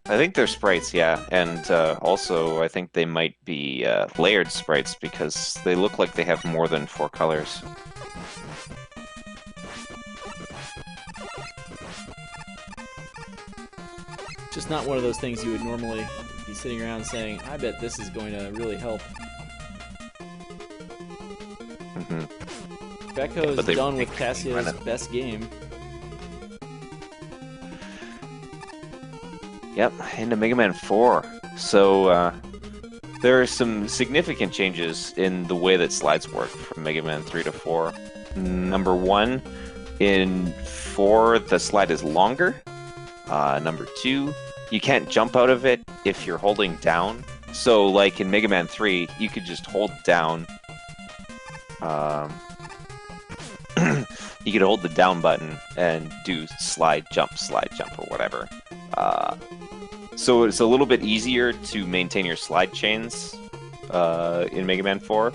I think they're sprites, yeah, and also I think they might be layered sprites because they look like they have more than 4 colors.
Just not one of those things you would normally be sitting around saying, I bet this is going to really help. Becco's done with Cassio's best game.
Yep, into Mega Man 4. So, there are some significant changes in the way that slides work from Mega Man 3 to 4. Number 1, in 4, the slide is longer. Number 2, you can't jump out of it if you're holding down. So, like in Mega Man 3, you could just hold down. You could hold the down button and do slide, jump, or whatever. So it's a little bit easier to maintain your slide chains in Mega Man 4,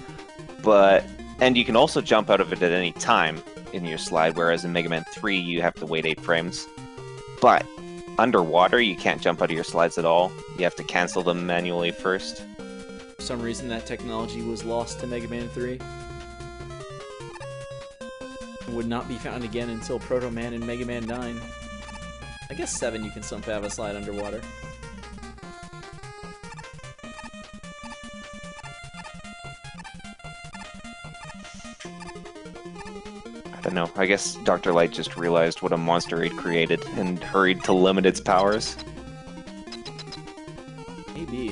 and you can also jump out of it at any time in your slide, whereas in Mega Man 3 you have to wait 8 frames. But underwater you can't jump out of your slides at all. You have to cancel them manually first.
For some reason that technology was lost to Mega Man 3. Would not be found again until Proto Man and Mega Man 9. I guess 7 you can somehow have a slide underwater.
I don't know. I guess Dr. Light just realized what a monster he'd created and hurried to limit its powers.
Maybe.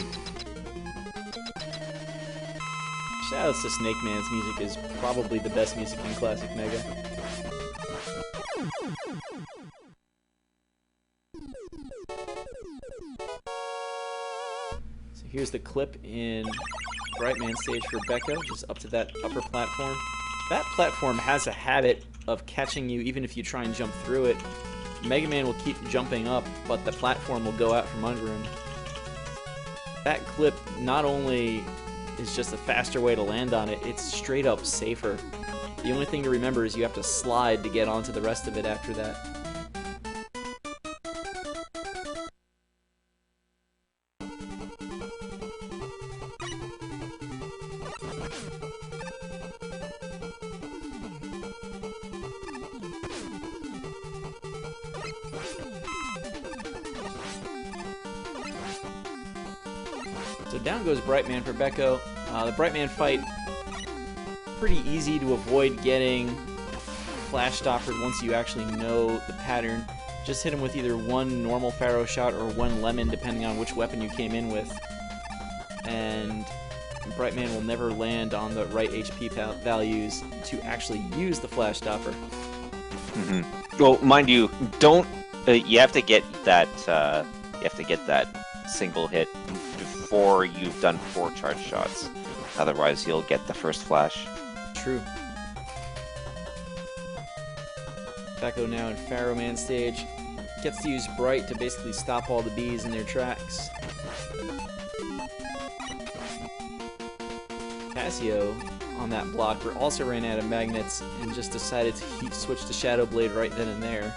Shoutouts to Snake Man's music is probably the best music in Classic Mega. So here's the clip in Brightman stage for Becco, just up to that upper platform. That platform has a habit of catching you even if you try and jump through it. Mega Man will keep jumping up, but the platform will go out from under him. That clip not only is just a faster way to land on it, it's straight up safer. The only thing to remember is you have to slide to get onto the rest of it after that. So down goes Brightman for Becco. The Brightman fight, pretty easy to avoid getting flash stoppered once you actually know the pattern. Just hit him with either one normal Pharaoh shot or one lemon, depending on which weapon you came in with. And Brightman will never land on the right HP values to actually use the flash stopper.
Well, mind you, don't. You have to get that have to get that single hit before you've done 4 charge shots. Otherwise, you'll get the first flash.
True. Becco now in Pharaoh Man stage. Gets to use Bright to basically stop all the bees in their tracks. Cassio on that blocker also ran out of magnets and just decided to switch to Shadow Blade right then and there.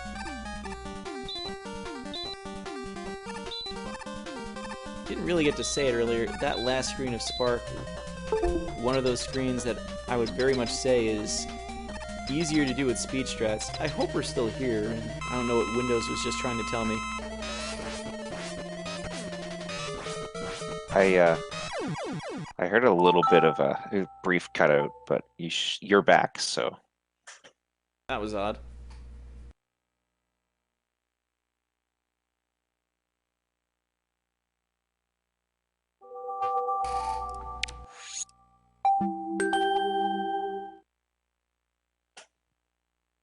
Didn't really get to say it earlier. That last screen of Spark, one of those screens that I would very much say is easier to do with speed strats. I hope we're still here. I don't know what Windows was just trying to tell me.
I heard a little bit of a brief cutout, but you're back, so.
That was odd.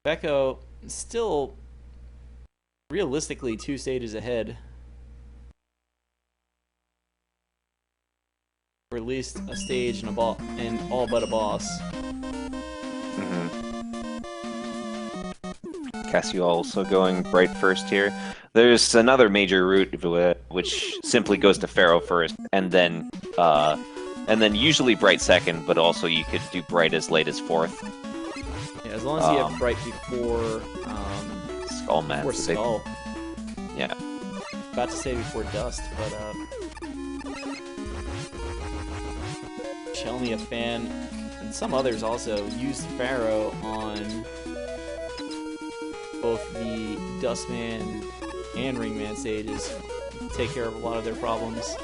Becco still realistically 2 stages ahead. Or at least a stage and all but a boss.
Cassio also going Bright first here. There's another major route which simply goes to Pharaoh first, and then usually Bright second, but also you could do Bright as late as 4th.
Yeah, as long as you have Bright before
Skullman.
Before Skull.
Yeah.
About to say before Dust, but Shelmy, a fan, and some others also used Pharaoh on both the Dustman and Ringman stages to take care of a lot of their problems.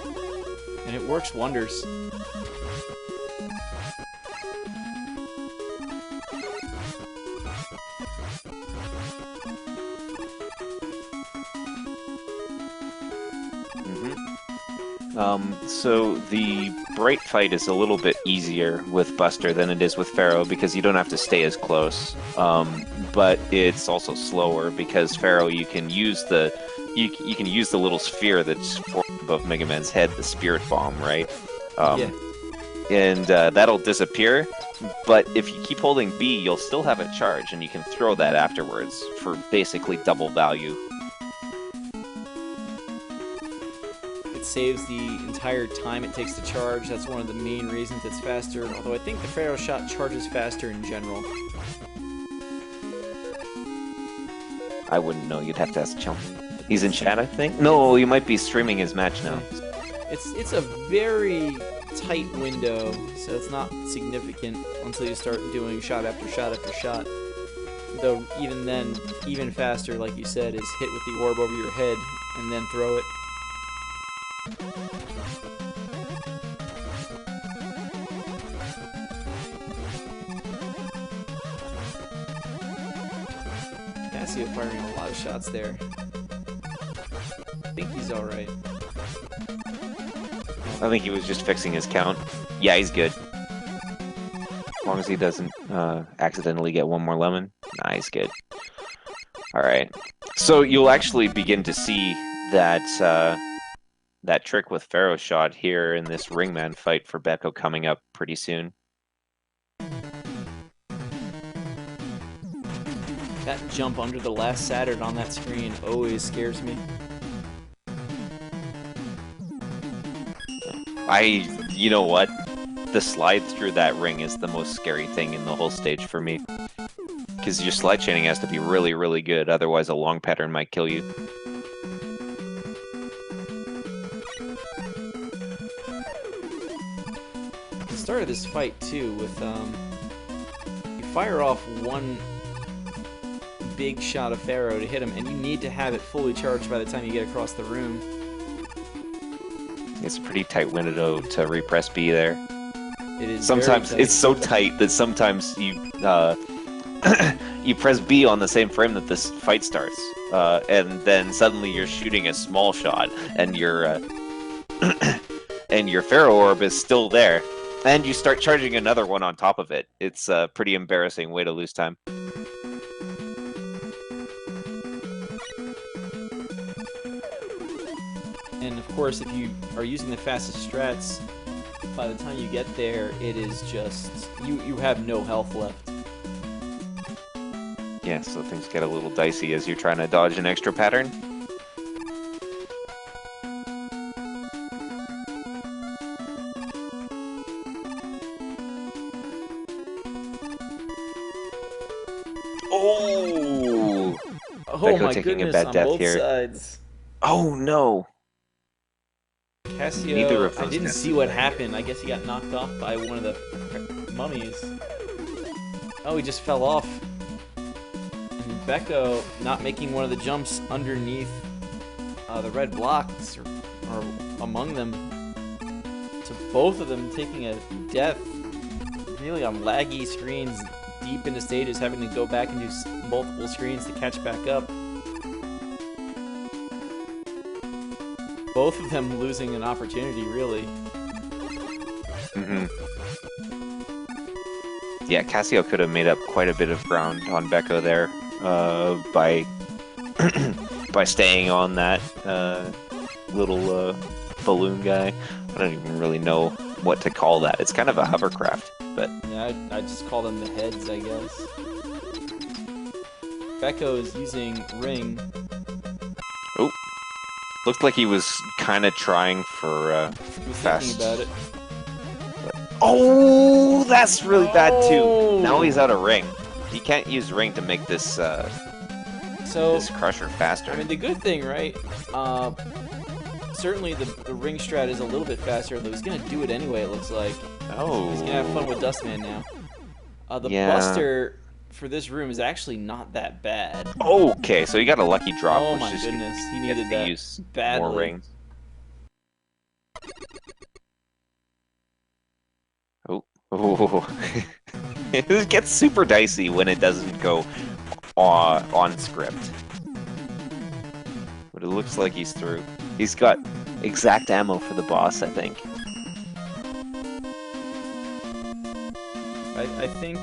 And it works wonders.
So the Bright fight is a little bit easier with Buster than it is with Pharaoh because you don't have to stay as close. But it's also slower because Pharaoh you can use the little sphere that's formed above Mega Man's head, the Spirit Bomb, right?
Yeah.
And that'll disappear. But if you keep holding B, you'll still have a charge, and you can throw that afterwards for basically double value.
It saves the entire time it takes to charge. That's one of the main reasons it's faster, although I think the Pharaoh shot charges faster in general.
I wouldn't know. You'd have to ask Chum. He's in chat, I think? No, you might be streaming his match now.
It's a very tight window, so it's not significant until you start doing shot after shot after shot. Though even then, even faster, like you said, is hit with the orb over your head and then throw it. Cassio firing a lot of shots there. I think he's alright.
I think he was just fixing his count. Yeah, he's good. As long as he doesn't accidentally get one more lemon. Nah, he's good. Alright. So you'll actually begin to see that that trick with Pharaoh shot here in this Ringman fight for Becco coming up pretty soon.
That jump under the last Saturn on that screen always scares me.
You know what? The slide through that ring is the most scary thing in the whole stage for me. Because your slide chaining has to be really, really good, otherwise a long pattern might kill you.
The start of this fight, too, with, you fire off one big shot of Pharaoh to hit him, and you need to have it fully charged by the time you get across the room.
It's a pretty tight window to repress B there.
It is
sometimes
very tight.
It's so tight that sometimes you you press B on the same frame that this fight starts, and then suddenly you're shooting a small shot, and your and your Pharaoh orb is still there, and you start charging another one on top of it. It's a pretty embarrassing way to lose time.
course, if you are using the fastest strats, by the time you get there, it is just you have no health left.
Yeah, so things get a little dicey as you're trying to dodge an extra pattern. Oh!
Oh
Becco
my
taking a
goodness,
bad
on
death
both
here.
sides.
Oh no!
Cassio,
Neither of
I
those
didn't
deaths
see
are
what
bad.
happened. I guess he got knocked off by one of the mummies. Oh, he just fell off. And Becco not making one of the jumps underneath the red blocks or among them. To both of them taking a death really on laggy screens deep into stages, having to go back and do multiple screens to catch back up. Both of them losing an opportunity, really.
Mm-hmm. Yeah, Cassio could have made up quite a bit of ground on Becco there by by staying on that little balloon guy. I don't even really know what to call that. It's kind of a hovercraft, but
Yeah, I just call them the heads, I guess. Becco is using Ring.
oh, looked like he was kind of trying for
He was
fast.
thinking about it.
Oh, that's really bad
Oh!
too. Now he's out of ring. He can't use ring to make this
So,
this crusher faster.
I mean, the good thing, right? Certainly the ring strat is a little bit faster, though he's gonna do it anyway, it looks like.
Oh.
He's gonna have fun with Dustman now. The
Yeah.
Buster for this room is actually not that bad.
Okay, so he got a lucky drop.
Oh
which
my
just
goodness, he
gets
needed
to
that
use
badly.
more rings. Oh. Oh. It gets super dicey when it doesn't go on script. But it looks like he's through. He's got exact ammo for the boss, I think.
I think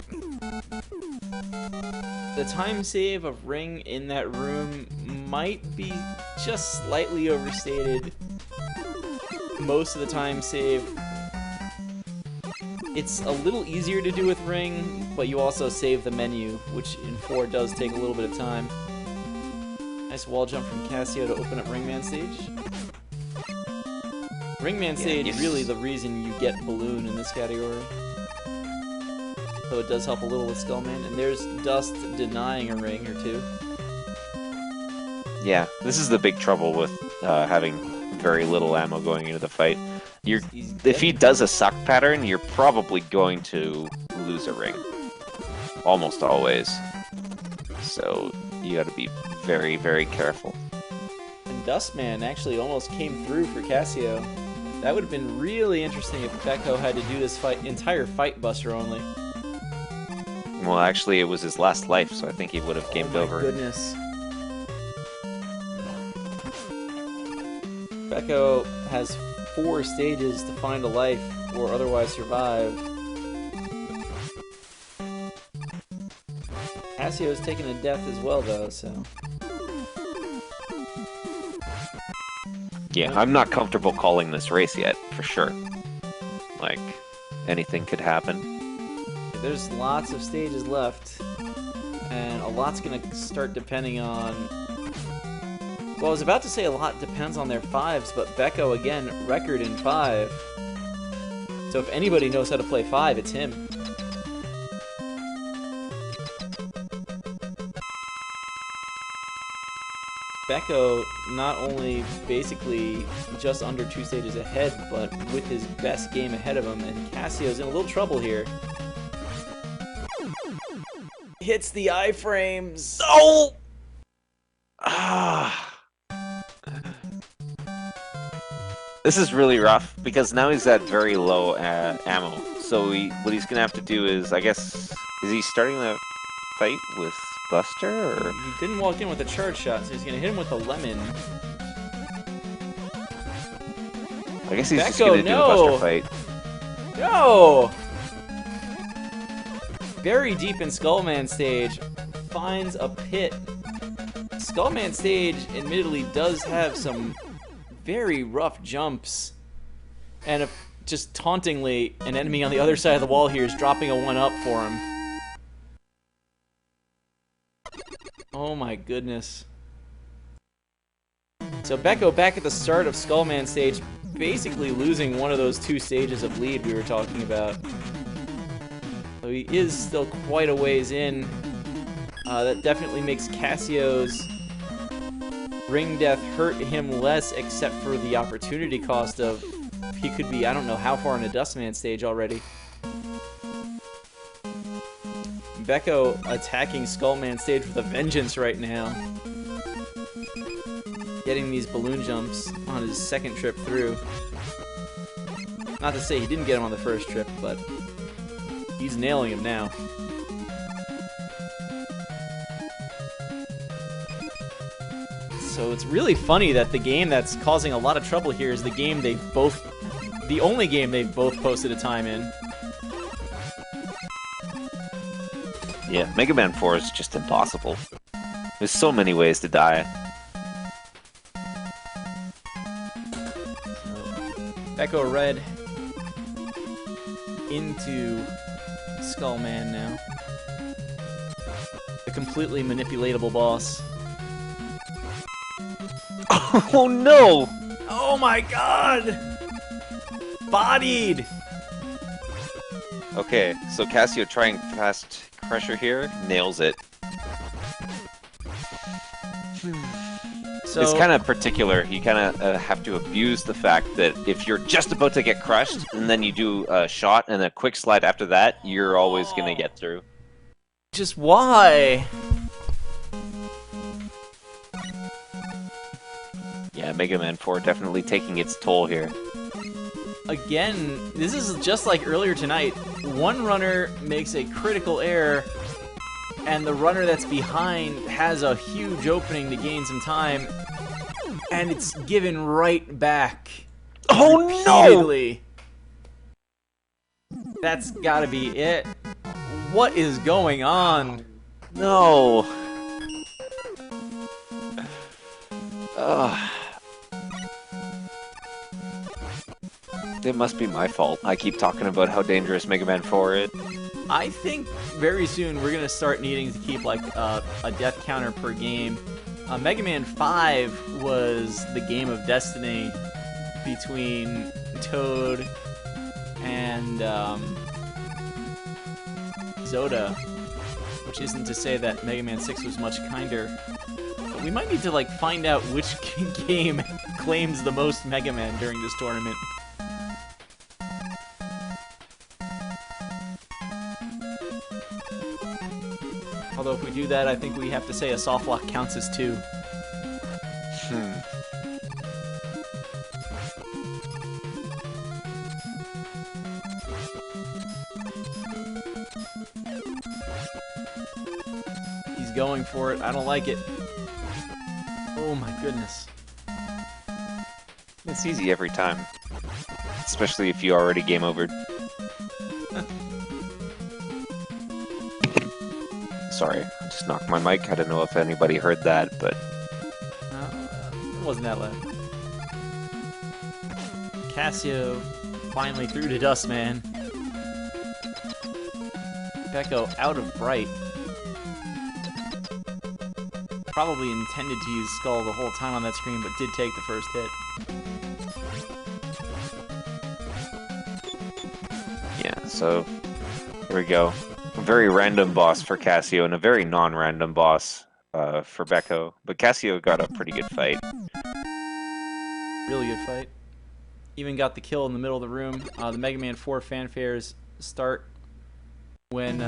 the time save of Ring in that room might be just slightly overstated. Most of the time save, it's a little easier to do with Ring, but you also save the menu, which in 4 does take a little bit of time. Nice wall jump from Cassio to open up Ringman stage. Ringman stage is really the reason you get Balloon in this category. So it does help a little with Skullman, and there's Dust denying a ring or two.
Yeah, this is the big trouble with having very little ammo going into the fight. If he does a suck pattern, you're probably going to lose a ring. Almost always. So you gotta be very, very careful.
And Dustman actually almost came through for Cassio. That would have been really interesting if Becco had to do this entire fight Buster only.
Well, actually, it was his last life, so I think he would have gamed over.
Goodness. Becco has 4 stages to find a life or otherwise survive. Cassio's taking a death as well, though, so...
Yeah, I'm not comfortable calling this race yet, for sure. Like, anything could happen.
There's lots of stages left, and a lot's gonna start depending on... Well, I was about to say a lot depends on their 5s, but Becco, again, record in 5. So if anybody knows how to play 5, it's him. Becco not only basically just under 2 stages ahead, but with his best game ahead of him, and Cassio's in a little trouble here. Hits the iframes.
Oh! Ah. This is really rough, because now he's at very low ammo. So what he's gonna have to do is, I guess, is he starting the fight with Buster, or?
He didn't walk in with a charge shot, so he's gonna hit him with the lemon.
I guess he's just
Becco,
gonna do the Buster
no!
fight.
No! Very deep in Skullman stage, finds a pit. Skullman stage, admittedly, does have some very rough jumps. And just tauntingly, an enemy on the other side of the wall here is dropping a 1-up for him. Oh my goodness. So Becco back at the start of Skullman stage, basically losing one of those 2 stages of lead we were talking about. So he is still quite a ways in. That definitely makes Cassio's ring death hurt him less, except for the opportunity cost of he could be, I don't know how far in a Dustman stage already. Becco attacking Skullman stage with a vengeance right now. Getting these balloon jumps on his second trip through. Not to say he didn't get him on the first trip, but he's nailing him now. So it's really funny that the game that's causing a lot of trouble here is the game the only game they've both posted a time in.
Yeah, Mega Man 4 is just impossible. There's so many ways to die.
Becco Red into Skullman now. A completely manipulatable boss.
Oh no!
Oh my god! Bodied!
Okay, so Cassio trying fast pressure here, nails it.
So,
it's kind of particular. You kind of have to abuse the fact that if you're just about to get crushed, and then you do a shot and a quick slide after that, you're always going to get through.
just why?
Yeah, Mega Man 4 definitely taking its toll here.
Again, this is just like earlier tonight. One runner makes a critical error, and the runner that's behind has a huge opening to gain some time, and it's given right back.
Oh
repeatedly. No! That's gotta be it. What is going on?
No. Ugh. It must be my fault. I keep talking about how dangerous Mega Man 4 is.
I think very soon we're gonna start needing to keep like a death counter per game. Mega Man 5 was the game of destiny between Toad and Zoda, which isn't to say that Mega Man 6 was much kinder. But we might need to like find out which game claims the most Mega Man during this tournament. Although if we do that, I think we have to say a soft lock counts as 2. He's going for it. I don't like it. Oh my goodness.
It's easy every time. Especially if you already game overed. Sorry, I just knocked my mic. I don't know if anybody heard that, but...
it wasn't that loud. Cassio finally through to Dustman. Becco out of Bright. Probably intended to use Skull the whole time on that screen, but did take the first hit.
Yeah, so... Here we go. A very random boss for Cassio and a very non-random boss for Becco. But Cassio got a pretty good fight.
Really good fight. Even got the kill in the middle of the room. The Mega Man 4 fanfares start when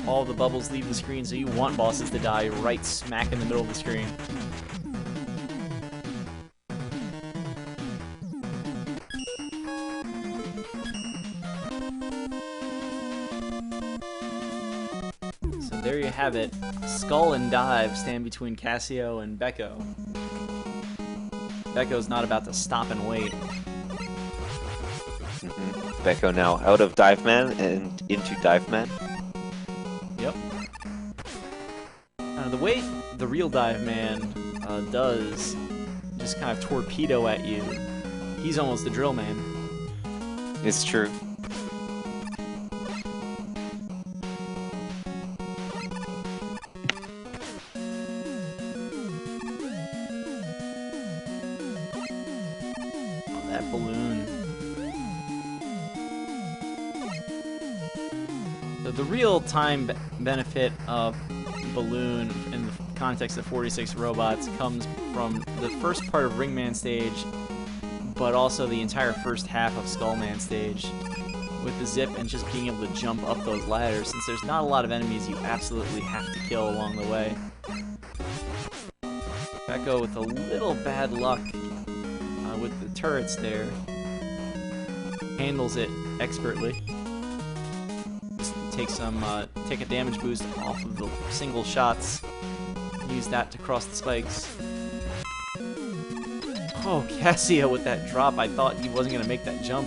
all the bubbles leave the screen, so you want bosses to die right smack in the middle of the screen. So there you have it. Skull and Dive stand between Cassio and Becco. Becco's not about to stop and wait.
Becco now out of Dive Man and into Dive Man.
Yep. The way the real Dive Man does just kind of torpedo at you. He's almost the drill man.
It's true.
Oh, that balloon. So the real time benefit of balloon in the context of 46 robots comes from the first part of Ringman stage, but also the entire first half of Skullman stage, with the zip and just being able to jump up those ladders, since there's not a lot of enemies you absolutely have to kill along the way. Becco with a little bad luck with the turrets there. Handles it expertly. Just take a damage boost off of the single shots. Use that to cross the spikes. Oh, Cassio with that drop. I thought he wasn't going to make that jump.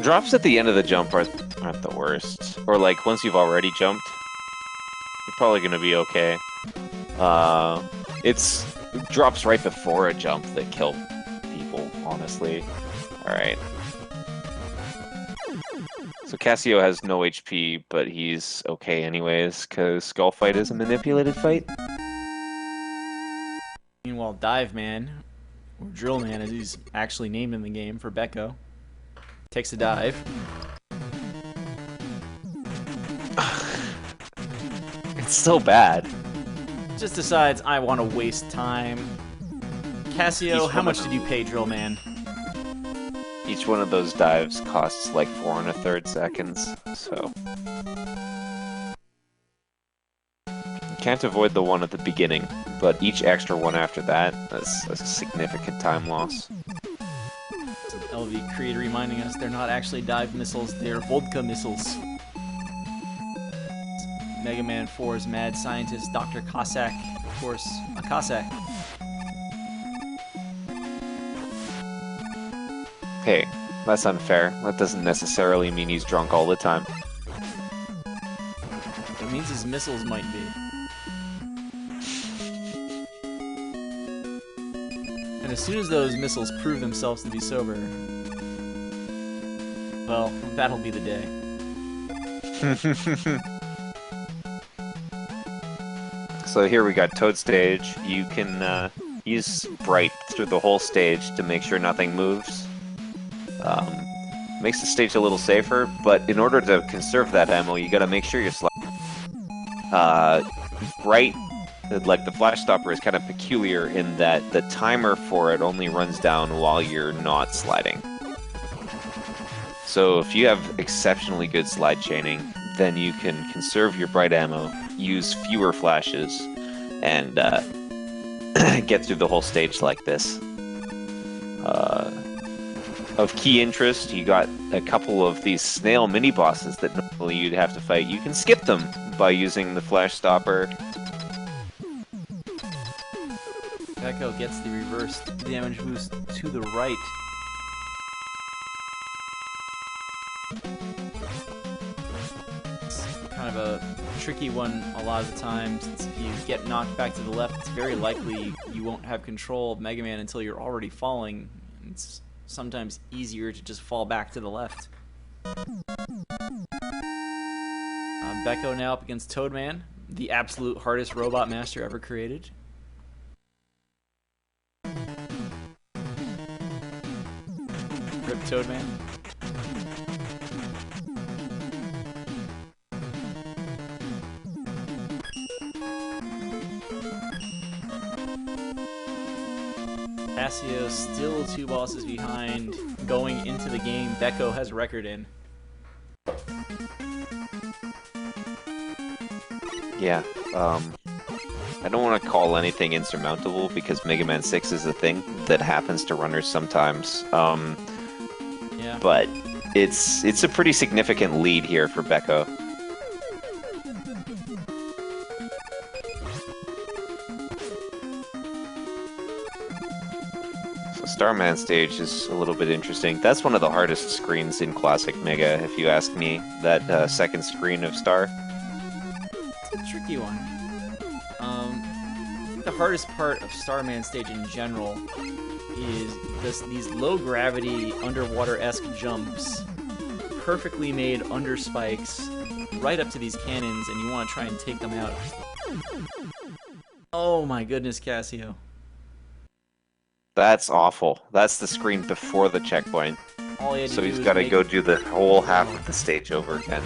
Drops at the end of the jump aren't the worst. Or like once you've already jumped, you're probably going to be okay. It's drops right before a jump that kill people, honestly. Alright. So Cassio has no HP, but he's okay anyways, because Skull Fight is a manipulated fight.
Meanwhile, Dive Man, or Drill Man as he's actually named in the game for Becco, takes a dive.
It's so bad.
Just decides, I want to waste time. Cassio, how much did you pay Drill Man?
Each one of those dives costs like 4 1/3 seconds, so... You can't avoid the one at the beginning, but each extra one after that is a significant time loss.
LV Creed reminding us they're not actually dive missiles, they're vodka missiles. Mega Man 4's mad scientist, Dr. Cossack, of course, a Cossack.
Hey, that's unfair. That doesn't necessarily mean he's drunk all the time.
It means his missiles might be. And as soon as those missiles prove themselves to be sober, well, that'll be the day.
So here we got Toad Stage. You can use Bright through the whole stage to make sure nothing moves. Makes the stage a little safer, but in order to conserve that ammo, you gotta make sure you're sliding. Bright, like the Flash Stopper, is kind of peculiar in that the timer for it only runs down while you're not sliding. So if you have exceptionally good slide chaining, then you can conserve your Bright ammo, use fewer flashes, and get through the whole stage like this. Of key interest, you got a couple of these snail mini-bosses that normally you'd have to fight. You can skip them by using the Flash Stopper.
Becco gets the reversed damage boost to the right. It's kind of a tricky one a lot of the time, since if you get knocked back to the left, it's very likely you won't have control of Mega Man until you're already falling. It's sometimes easier to just fall back to the left. Becco now up against Toadman, the absolute hardest robot master ever created. Rip Toadman. Cassio still 2 bosses behind going into the game Becco has record in.
Yeah, I don't want to call anything insurmountable because Mega Man 6 is a thing that happens to runners sometimes.
Yeah.
But it's a pretty significant lead here for Becco. So Starman stage is a little bit interesting. That's one of the hardest screens in classic Mega, if you ask me. That second screen of Star.
It's a tricky one. think the hardest part of Starman stage in general is these low gravity underwater-esque jumps, perfectly made under spikes, right up to these cannons, and you want to try and take them out. Oh my goodness, Cassio.
That's awful. That's the screen before the checkpoint.
All he had to
So
do
he's
was
got to
make...
go do the whole half of the stage over again.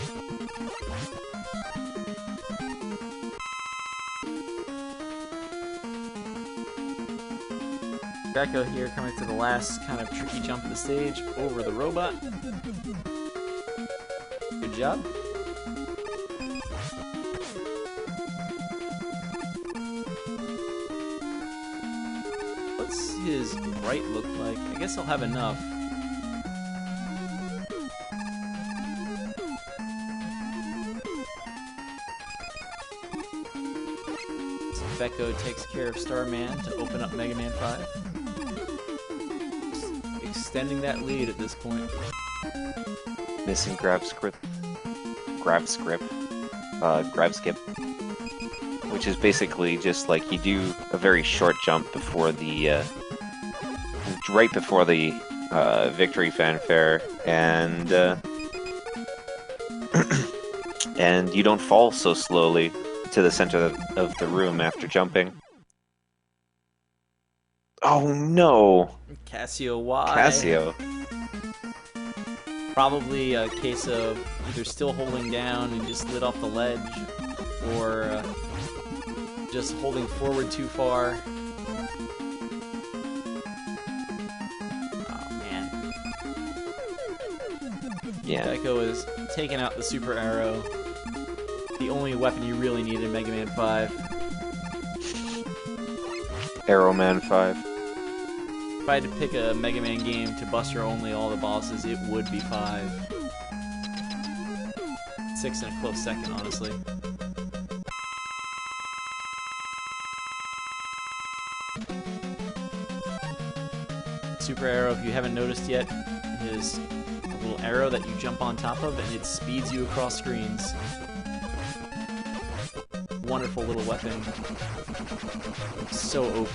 Becco here coming to the last kind of tricky jump of the stage over the robot. Good job. What's his right look like? I guess I'll have enough. So Becco takes care of Starman to open up Mega Man 5. Extending that lead at this point.
Missing grab skip, which is basically just like you do a very short jump before the, right before the victory fanfare, and and you don't fall so slowly to the center of the room after jumping. Oh no!
Cassio, why?
Cassio.
Probably a case of either still holding down and just slid off the ledge, or just holding forward too far. Oh man.
Yeah.
Becco is taking out the super arrow. The only weapon you really need in Mega Man 5.
Arrow Man 5.
If I had to pick a Mega Man game to buster only all the bosses, it would be 5. 6 in a close second, honestly. Super arrow, if you haven't noticed yet, is a little arrow that you jump on top of, and it speeds you across screens. Wonderful little weapon. So OP.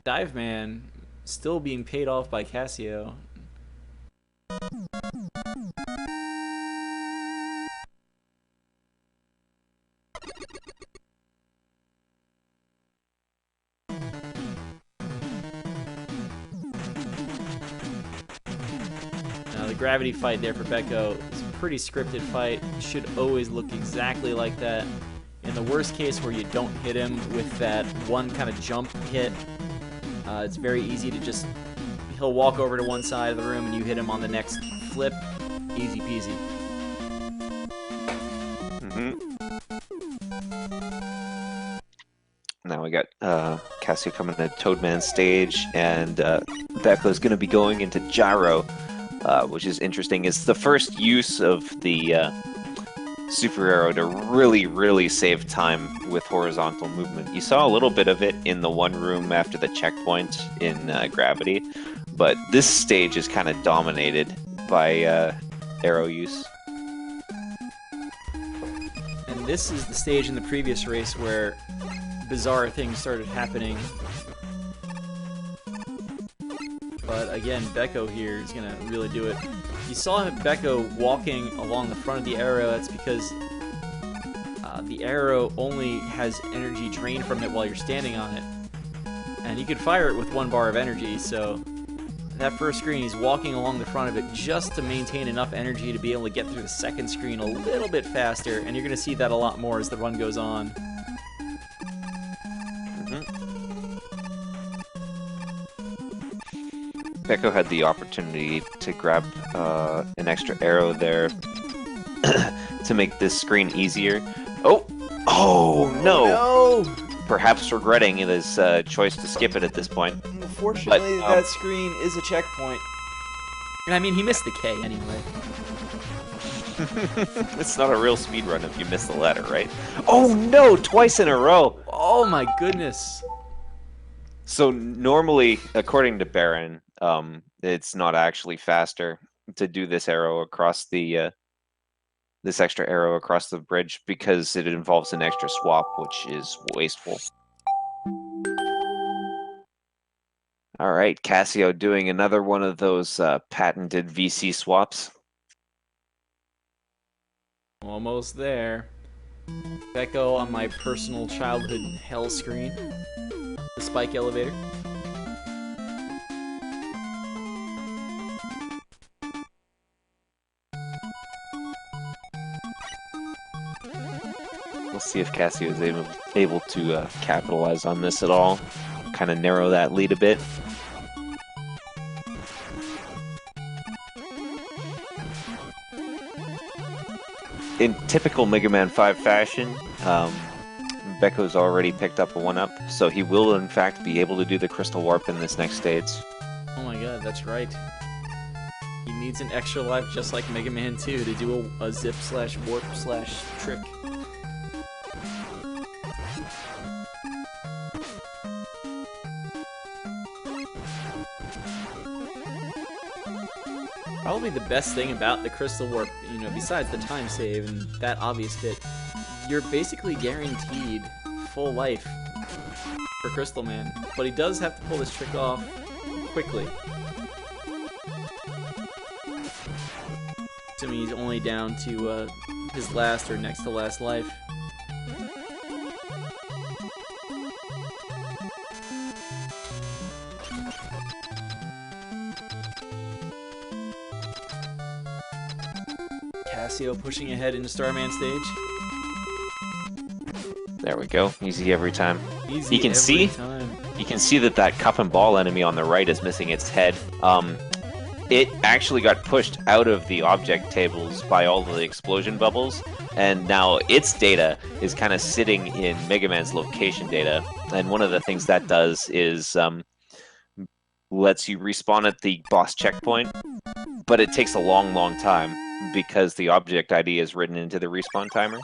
Dive Man still being paid off by Cassio. Now the gravity fight there for Becco is a pretty scripted fight. It should always look exactly like that. In the worst case where you don't hit him with that one kind of jump hit, it's very easy to just, he'll walk over to one side of the room and you hit him on the next flip. Easy peasy.
Now we got Cassio coming to Toadman stage, and Becco's going to be going into Gyro, which is interesting. It's the first use of the super arrow to really save time with horizontal movement. You saw a little bit of it in the one room after the checkpoint in Gravity, but this stage is kind of dominated by arrow use.
And this is the stage in the previous race where bizarre things started happening. But again, Becco here is going to really do it. You saw Becco walking along the front of the arrow. That's because the arrow only has energy drained from it while you're standing on it. And you could fire it with 1 bar of energy, so that first screen, he's walking along the front of it just to maintain enough energy to be able to get through the second screen a little bit faster, and you're going to see that a lot more as the run goes on.
Becco had the opportunity to grab an extra arrow there to make this screen easier. Oh! Oh, no!
No!
Perhaps regretting his choice to skip it at this point.
Unfortunately, that screen is a checkpoint. And I mean, he missed the K anyway.
It's not a real speed run if you miss the letter, right? Oh no! Twice in a row!
Oh my goodness.
So normally, according to Baron, it's not actually faster to do this arrow across the this extra arrow across the bridge because it involves an extra swap, which is wasteful. All right, Cassio doing another one of those patented VC swaps.
Almost there. Beko on my personal childhood hell screen. The spike elevator.
We'll see if Cassio is able to capitalize on this at all. Kind of narrow that lead a bit. In typical Mega Man 5 fashion, Beko's already picked up a 1-up, so he will in fact be able to do the Crystal Warp in this next stage.
Oh my god, that's right. He needs an extra life just like Mega Man 2 to do a zip/warp/trick. Probably the best thing about the Crystal Warp, you know, besides the time save and that obvious bit, you're basically guaranteed full life for Crystal Man. But he does have to pull this trick off quickly. Assuming he's only down to his last or next to last life. Cassio pushing ahead into Starman stage.
There we go. Easy every time.
Easy
You can see that cup and ball enemy on the right is missing its head. It actually got pushed out of the object tables by all of the explosion bubbles, and now its data is kind of sitting in Mega Man's location data. And one of the things that does is lets you respawn at the boss checkpoint, but it takes a long, long time because the object ID is written into the respawn timer.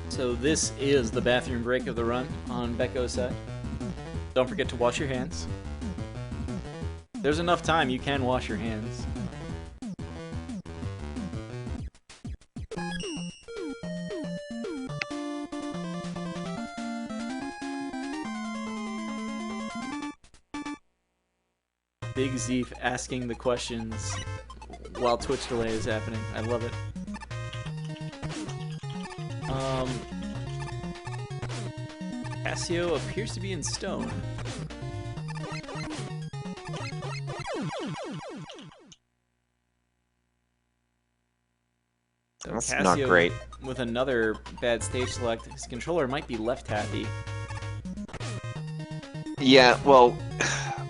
So this is the bathroom break of the run on Beko's side. Don't forget to wash your hands. There's enough time, you can wash your hands. Big Zeef asking the questions while Twitch delay is happening. I love it. Cassio appears to be in stone. So
That's
Cassio,
not great.
With another bad stage select, his controller might be left happy.
Yeah, well,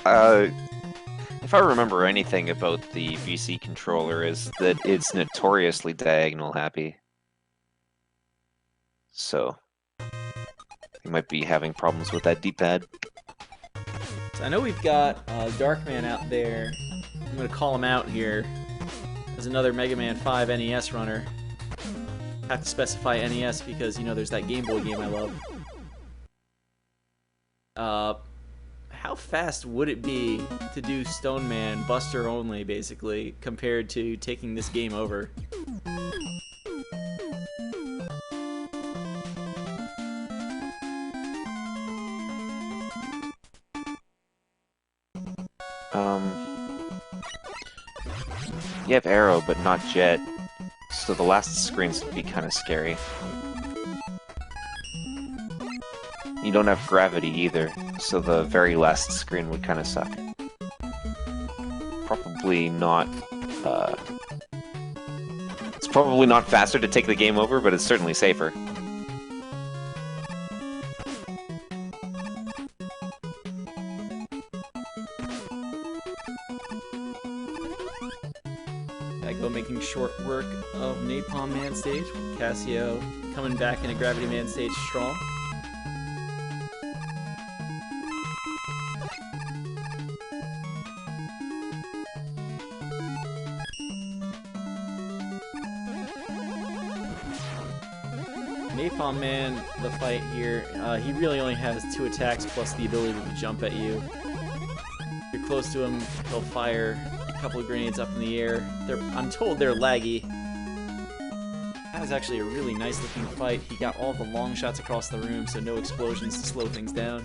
if I remember anything about the VC controller is that it's notoriously diagonal happy. So, you might be having problems with that D-pad.
So I know we've got Darkman out there. I'm going to call him out here as another Mega Man 5 NES runner. Have to specify NES because, you know, there's that Game Boy game I love. How fast would it be to do Stone Man, Buster only, basically, compared to taking this game over?
You have Arrow, but not Jet, so the last screens would be kind of scary. You don't have Gravity either, so the very last screen would kind of suck. Probably not, it's probably not faster to take the game over, but it's certainly safer.
Go making short work of Napalm Man stage. Cassio coming back into Gravity Man stage strong. Napalm Man, the fight here, he really only has 2 attacks plus the ability to jump at you. If you're close to him, he'll fire a couple of grenades up in the air. I'm told they're laggy. That was actually a really nice looking fight. He got all the long shots across the room, so no explosions to slow things down.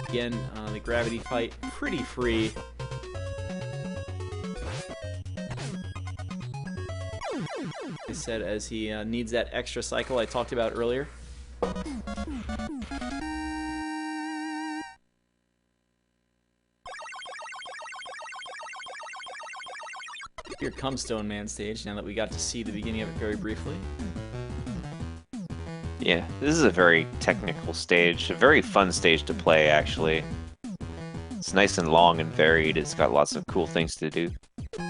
Again, the gravity fight, pretty free. I said as he needs that extra cycle I talked about earlier. Here comes Stone Man stage, now that we got to see the beginning of it very briefly.
Yeah, this is a very technical stage, a very fun stage to play, actually. It's nice and long and varied, it's got lots of cool things to do.
It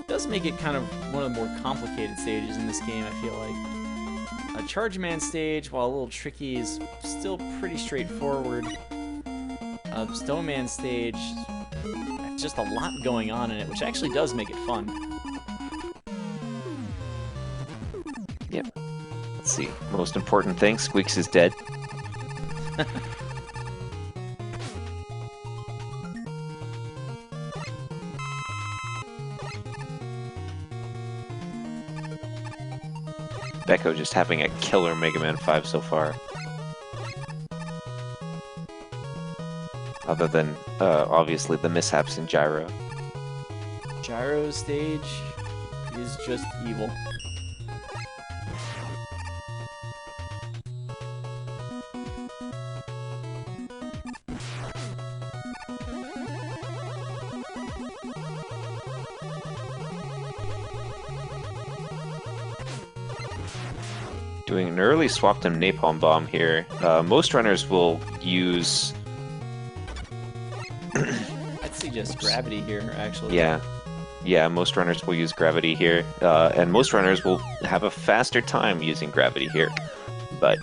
does make it kind of one of the more complicated stages in this game, I feel like. A Charge Man stage, while a little tricky, is still pretty straightforward. Stone Man stage, just a lot going on in it, which actually does make it fun.
Yep. Let's see. Most important thing, Squeaks is dead. Becco just having a killer Mega Man 5 so far. Other than, obviously, the mishaps in Gyro.
Gyro's stage is just evil.
Doing an early swap to Napalm Bomb here. Most runners will use...
I'd suggest Gravity here, actually.
Yeah, most runners will use Gravity here, and most runners will have a faster time using Gravity here. But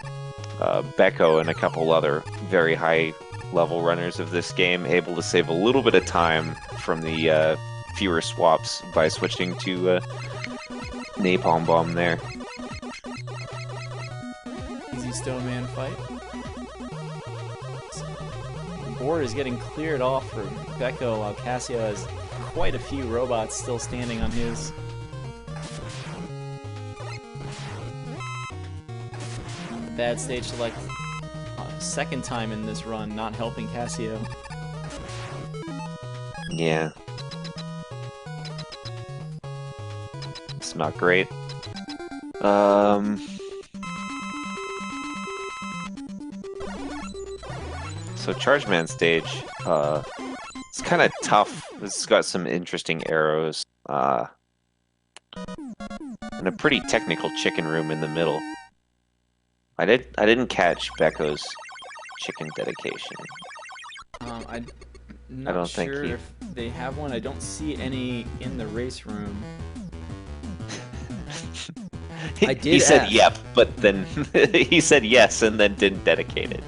Becco and a couple other very high-level runners of this game able to save a little bit of time from the fewer swaps by switching to Napalm Bomb there.
Easy Stone Man fight. The board is getting cleared off for Becco, while Cassio has quite a few robots still standing on his. Bad stage select. Second time in this run, not helping Cassio.
Yeah. It's not great. So Charge Man stage, it's kind of tough. It's got some interesting arrows, and a pretty technical chicken room in the middle. I didn't catch Becco's chicken dedication.
I'm
I don't
not
think
sure
he-
if they have one. I don't see any in the race room. I did
He said
ask.
yep, but then he said yes and then didn't dedicate it.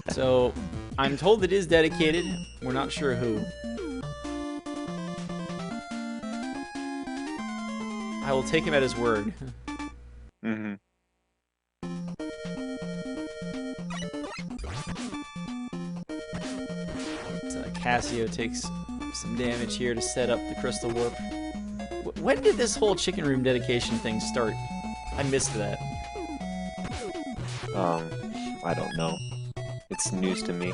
So, I'm told it is dedicated. We're not sure who. I will take him at his word.
Mm-hmm.
Cassio takes some damage here to set up the Crystal Warp. When did this whole chicken room dedication thing start? I missed that.
I don't know. It's news to me.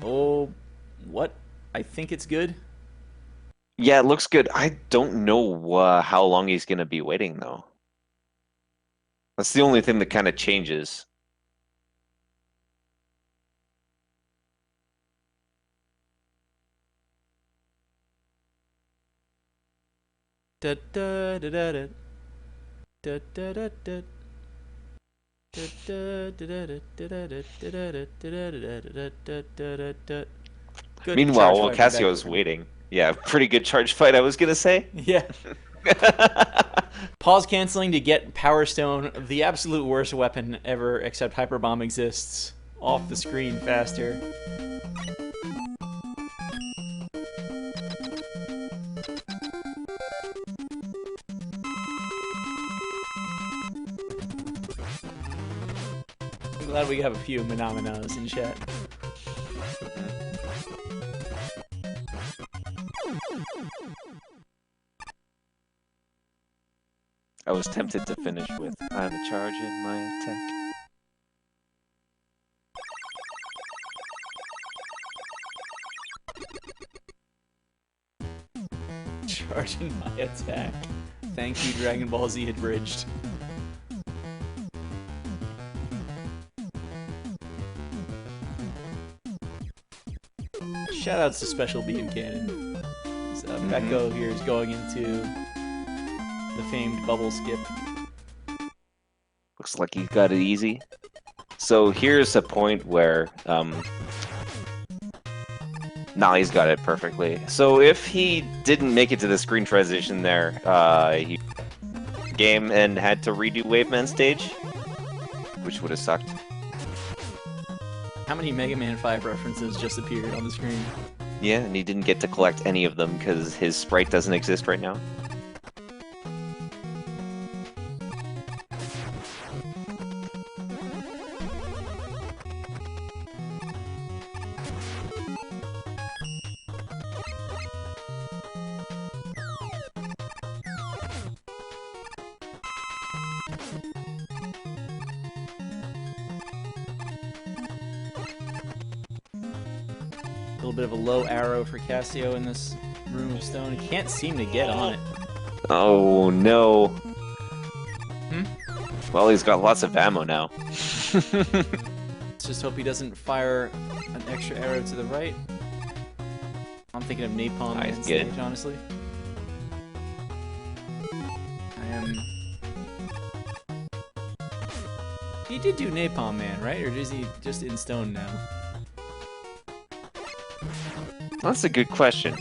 Oh, what? I think it's good.
Yeah, it looks good. I don't know how long he's gonna be waiting though. That's the only thing that kind of changes.
Da da da da da. Da da da da. Good
Meanwhile,
charge
while
fight from
Cassio's
Beckford.
waiting, yeah, pretty good charge fight, I was gonna say.
Yeah. Pause canceling to get Power Stone, the absolute worst weapon ever except Hyper Bomb exists, off the screen faster. Glad we have a few Manamanas in chat.
I was tempted to finish with I have a charge in my attack.
Charging my attack. Thank you, Dragon Ball Z Abridged. Shoutouts to Special Beam Cannon. Becco here is going into the famed bubble skip.
Looks like he's got it easy. So here's a point where nah, he's got it perfectly. So if he didn't make it to the screen transition there, he game and had to redo Waveman stage, which would have sucked.
How many Mega Man 5 references just appeared on the screen?
Yeah, and he didn't get to collect any of them because his sprite doesn't exist right now.
A little bit of a low arrow for Cassio in this Room of Stone. He can't seem to get on it.
Oh no. Well, he's got lots of ammo now.
Let's just hope he doesn't fire an extra arrow to the right. I'm thinking of Napalm Man stage, honestly. He did do Napalm Man, right? Or is he just in stone now?
That's a good question.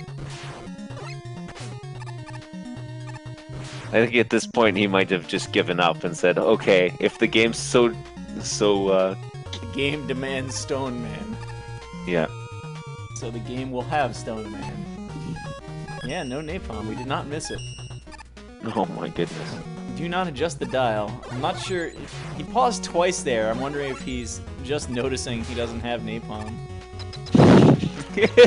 I think at this point he might have just given up and said, okay, if the game's so
The game demands Stone Man.
Yeah.
So the game will have Stone Man. Yeah, no Napalm. We did not miss it.
Oh my goodness.
Do not adjust the dial. I'm not sure. He paused twice there. I'm wondering if he's just noticing he doesn't have Napalm.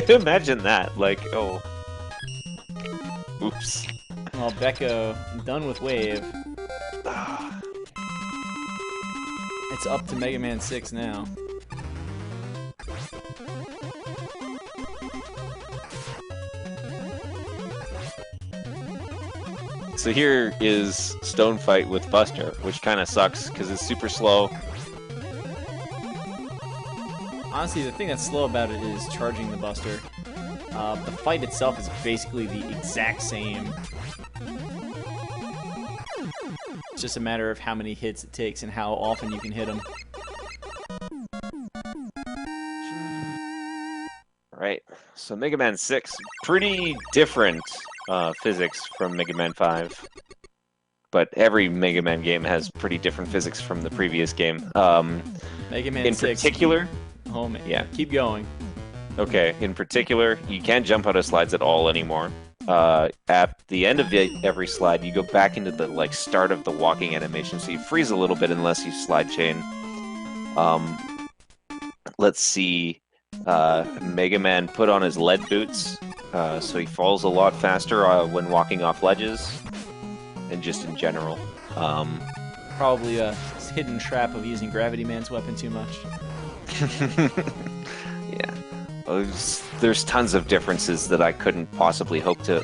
Imagine that. Like, oh. Oops.
Well, Becco, done with Wave. It's up to Mega Man 6 now.
So here is Stone Fight with Buster, which kind of sucks because it's super slow.
Honestly, the thing that's slow about it is charging the Buster. The fight itself is basically the exact same. It's just a matter of how many hits it takes and how often you can hit him.
Right. So Mega Man 6, pretty different physics from Mega Man 5. But every Mega Man game has pretty different physics from the previous game.
Mega Man
in
6.
Particular,
Oh man,
yeah.
Keep going.
Okay, in particular, you can't jump out of slides at all anymore. At the end of every slide, you go back into the start of the walking animation, so you freeze a little bit unless you slide chain. Let's see. Mega Man put on his lead boots, so he falls a lot faster when walking off ledges, and just in general.
Probably a hidden trap of using Gravity Man's weapon too much.
Yeah. There's tons of differences that I couldn't possibly hope to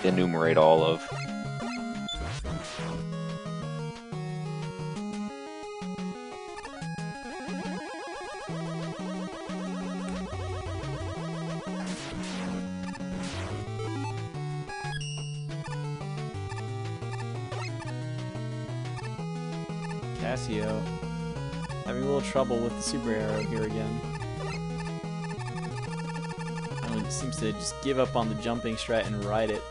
enumerate all of.
Cassio having a little trouble with the super arrow here again. He seems to just give up on the jumping strat and ride it.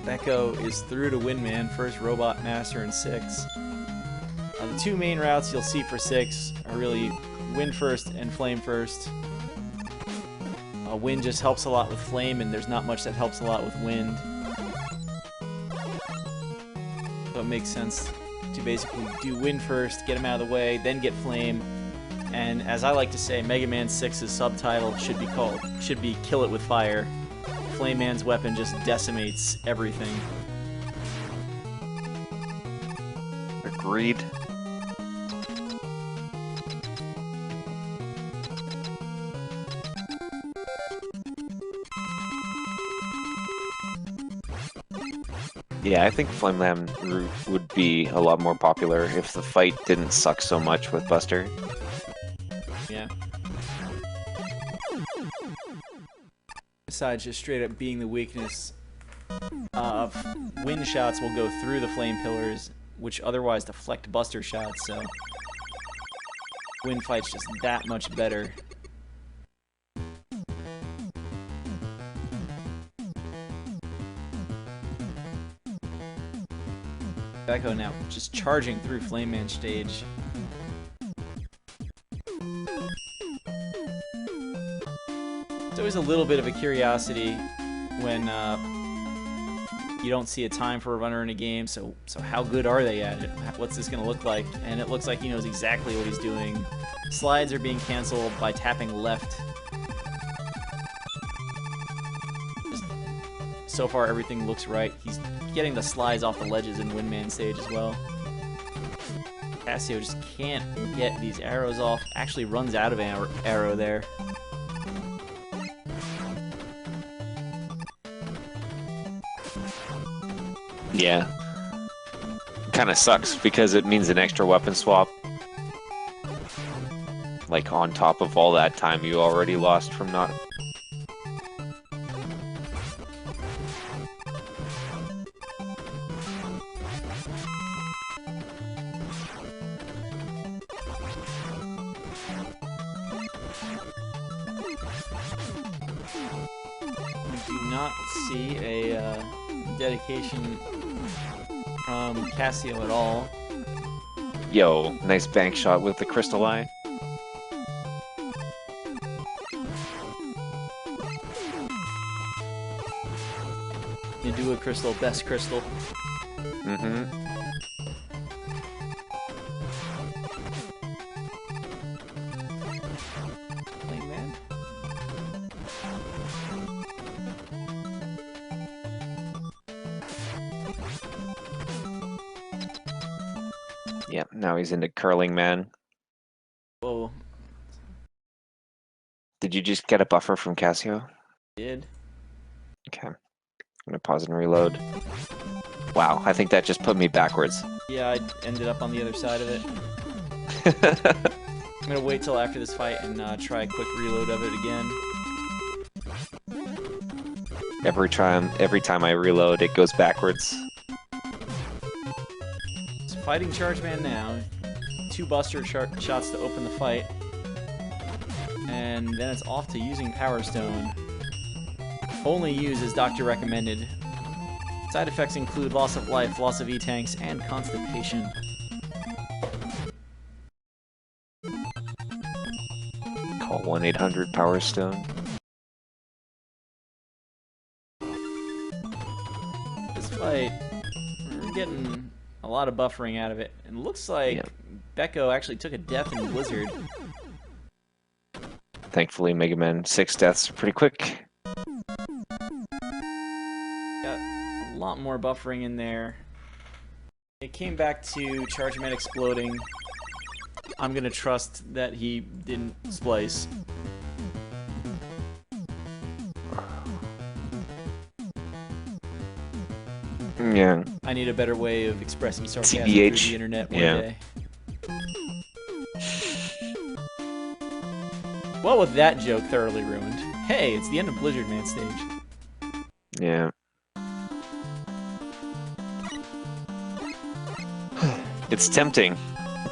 Becco is through to Windman, first Robot Master in 6. The two main routes you'll see for 6 are really Wind first and Flame first. Wind just helps a lot with Flame, and there's not much that helps a lot with Wind. So it makes sense to basically do wind first, get him out of the way, then get flame. And as I like to say, Mega Man 6's subtitle should be Kill It With Fire. Flame Man's weapon just decimates everything.
Agreed. Yeah, I think Flameland route would be a lot more popular if the fight didn't suck so much with Buster.
Yeah. Besides just straight up being the weakness, wind shots will go through the flame pillars, which otherwise deflect Buster shots, so wind fight's just that much better. Echo now just charging through Flame Man stage. It's always a little bit of a curiosity when you don't see a time for a runner in a game, so how good are they at it? What's this going to look like? And it looks like he knows exactly what he's doing. Slides are being canceled by tapping left. So far, everything looks right. He's getting the slides off the ledges in Windman stage as well. Cassio just can't get these arrows off. Actually runs out of arrow there.
Yeah. Kind of sucks because it means an extra weapon swap. Like on top of all that time you already lost from not...
Do not see a dedication from Cassio at all.
Yo, nice bank shot with the crystal eye.
You do a crystal, best crystal.
Mm-hmm.
Flame Man.
Yep, now he's into Curling Man.
Whoa.
Did you just get a buffer from Cassio?
Did.
Okay. I'm gonna pause and reload. Wow, I think that just put me backwards.
Yeah, I ended up on the other side of it. I'm gonna wait till after this fight and try a quick reload of it again.
Every time I reload, it goes backwards.
It's fighting Charge Man now. 2 Buster shots to open the fight. And then it's off to using Power Stone. Only use as doctor recommended. Side effects include loss of life, loss of E-tanks, and constipation.
Call 1-800 Power Stone.
This fight, we're getting a lot of buffering out of it. And it looks like Becco actually took a death in Blizzard.
Thankfully, Mega Man 6 deaths are pretty quick.
Got a lot more buffering in there. It came back to Charge Man exploding. I'm gonna trust that he didn't splice.
Yeah.
I need a better way of expressing sarcasm
TBH.
through the internet one
Yeah.
day. Well, with that joke thoroughly ruined. Hey, it's the end of Blizzard Man stage.
Yeah. It's tempting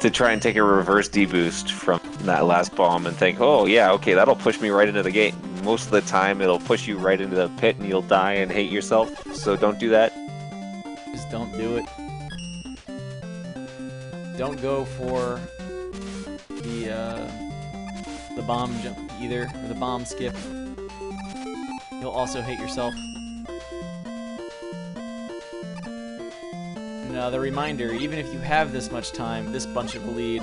to try and take a reverse deboost from that last bomb and think, oh yeah, okay, that'll push me right into the gate. Most of the time, it'll push you right into the pit and you'll die and hate yourself, so don't do that.
Just don't do it. Don't go for the bomb jump either, or the bomb skip. You'll also hate yourself. Now, the reminder, even if you have this much time, this bunch of lead,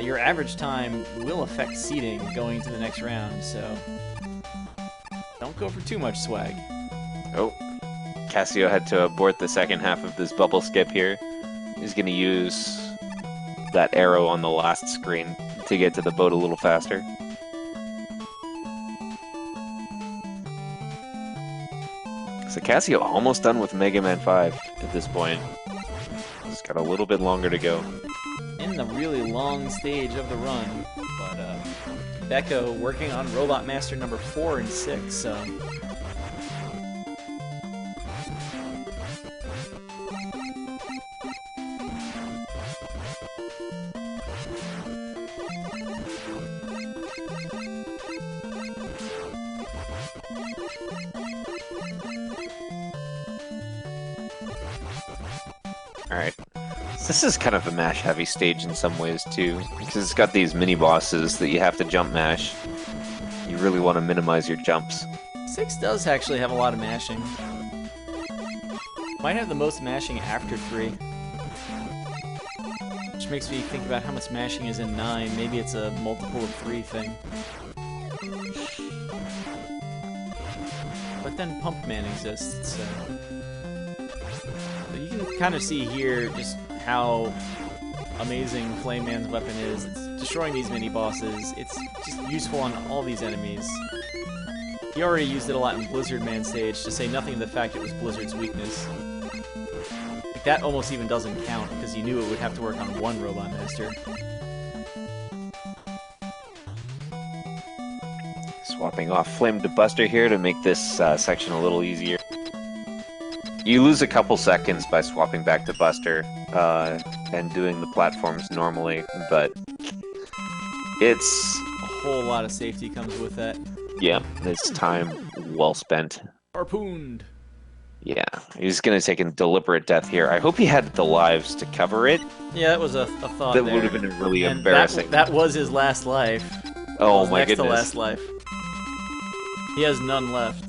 your average time will affect seeding going to the next round, so don't go for too much swag.
Oh, Cassio had to abort the second half of this bubble skip here. He's going to use that arrow on the last screen to get to the boat a little faster. So Cassio almost done with Mega Man 5 at this point. He's got a little bit longer to go.
In the really long stage of the run, but Becco working on Robot Master number 4 and 6, so...
Alright. This is kind of a mash-heavy stage in some ways, too, because it's got these mini-bosses that you have to jump mash. You really want to minimize your jumps.
6 does actually have a lot of mashing. Might have the most mashing after 3. Which makes me think about how much mashing is in 9. Maybe it's a multiple of 3 thing. But then Pump Man exists, so... But you can kind of see here just how amazing Flame Man's weapon is. It's destroying these mini-bosses. It's just useful on all these enemies. He already used it a lot in Blizzard Man stage, to say nothing of the fact it was Blizzard's weakness. Like, that almost even doesn't count, because you knew it would have to work on one Robot Master.
Swapping off Flame to Buster here to make this section a little easier. You lose a couple seconds by swapping back to Buster and doing the platforms normally, but it's...
A whole lot of safety comes with that.
Yeah, it's time well spent.
Harpooned!
Yeah, he's going to take a deliberate death here. I hope he had the lives to cover it.
Yeah, that was a thought
That
there.
would have been really
And
embarrassing.
That was his last life.
Oh my
next
goodness.
to last life. He has none left.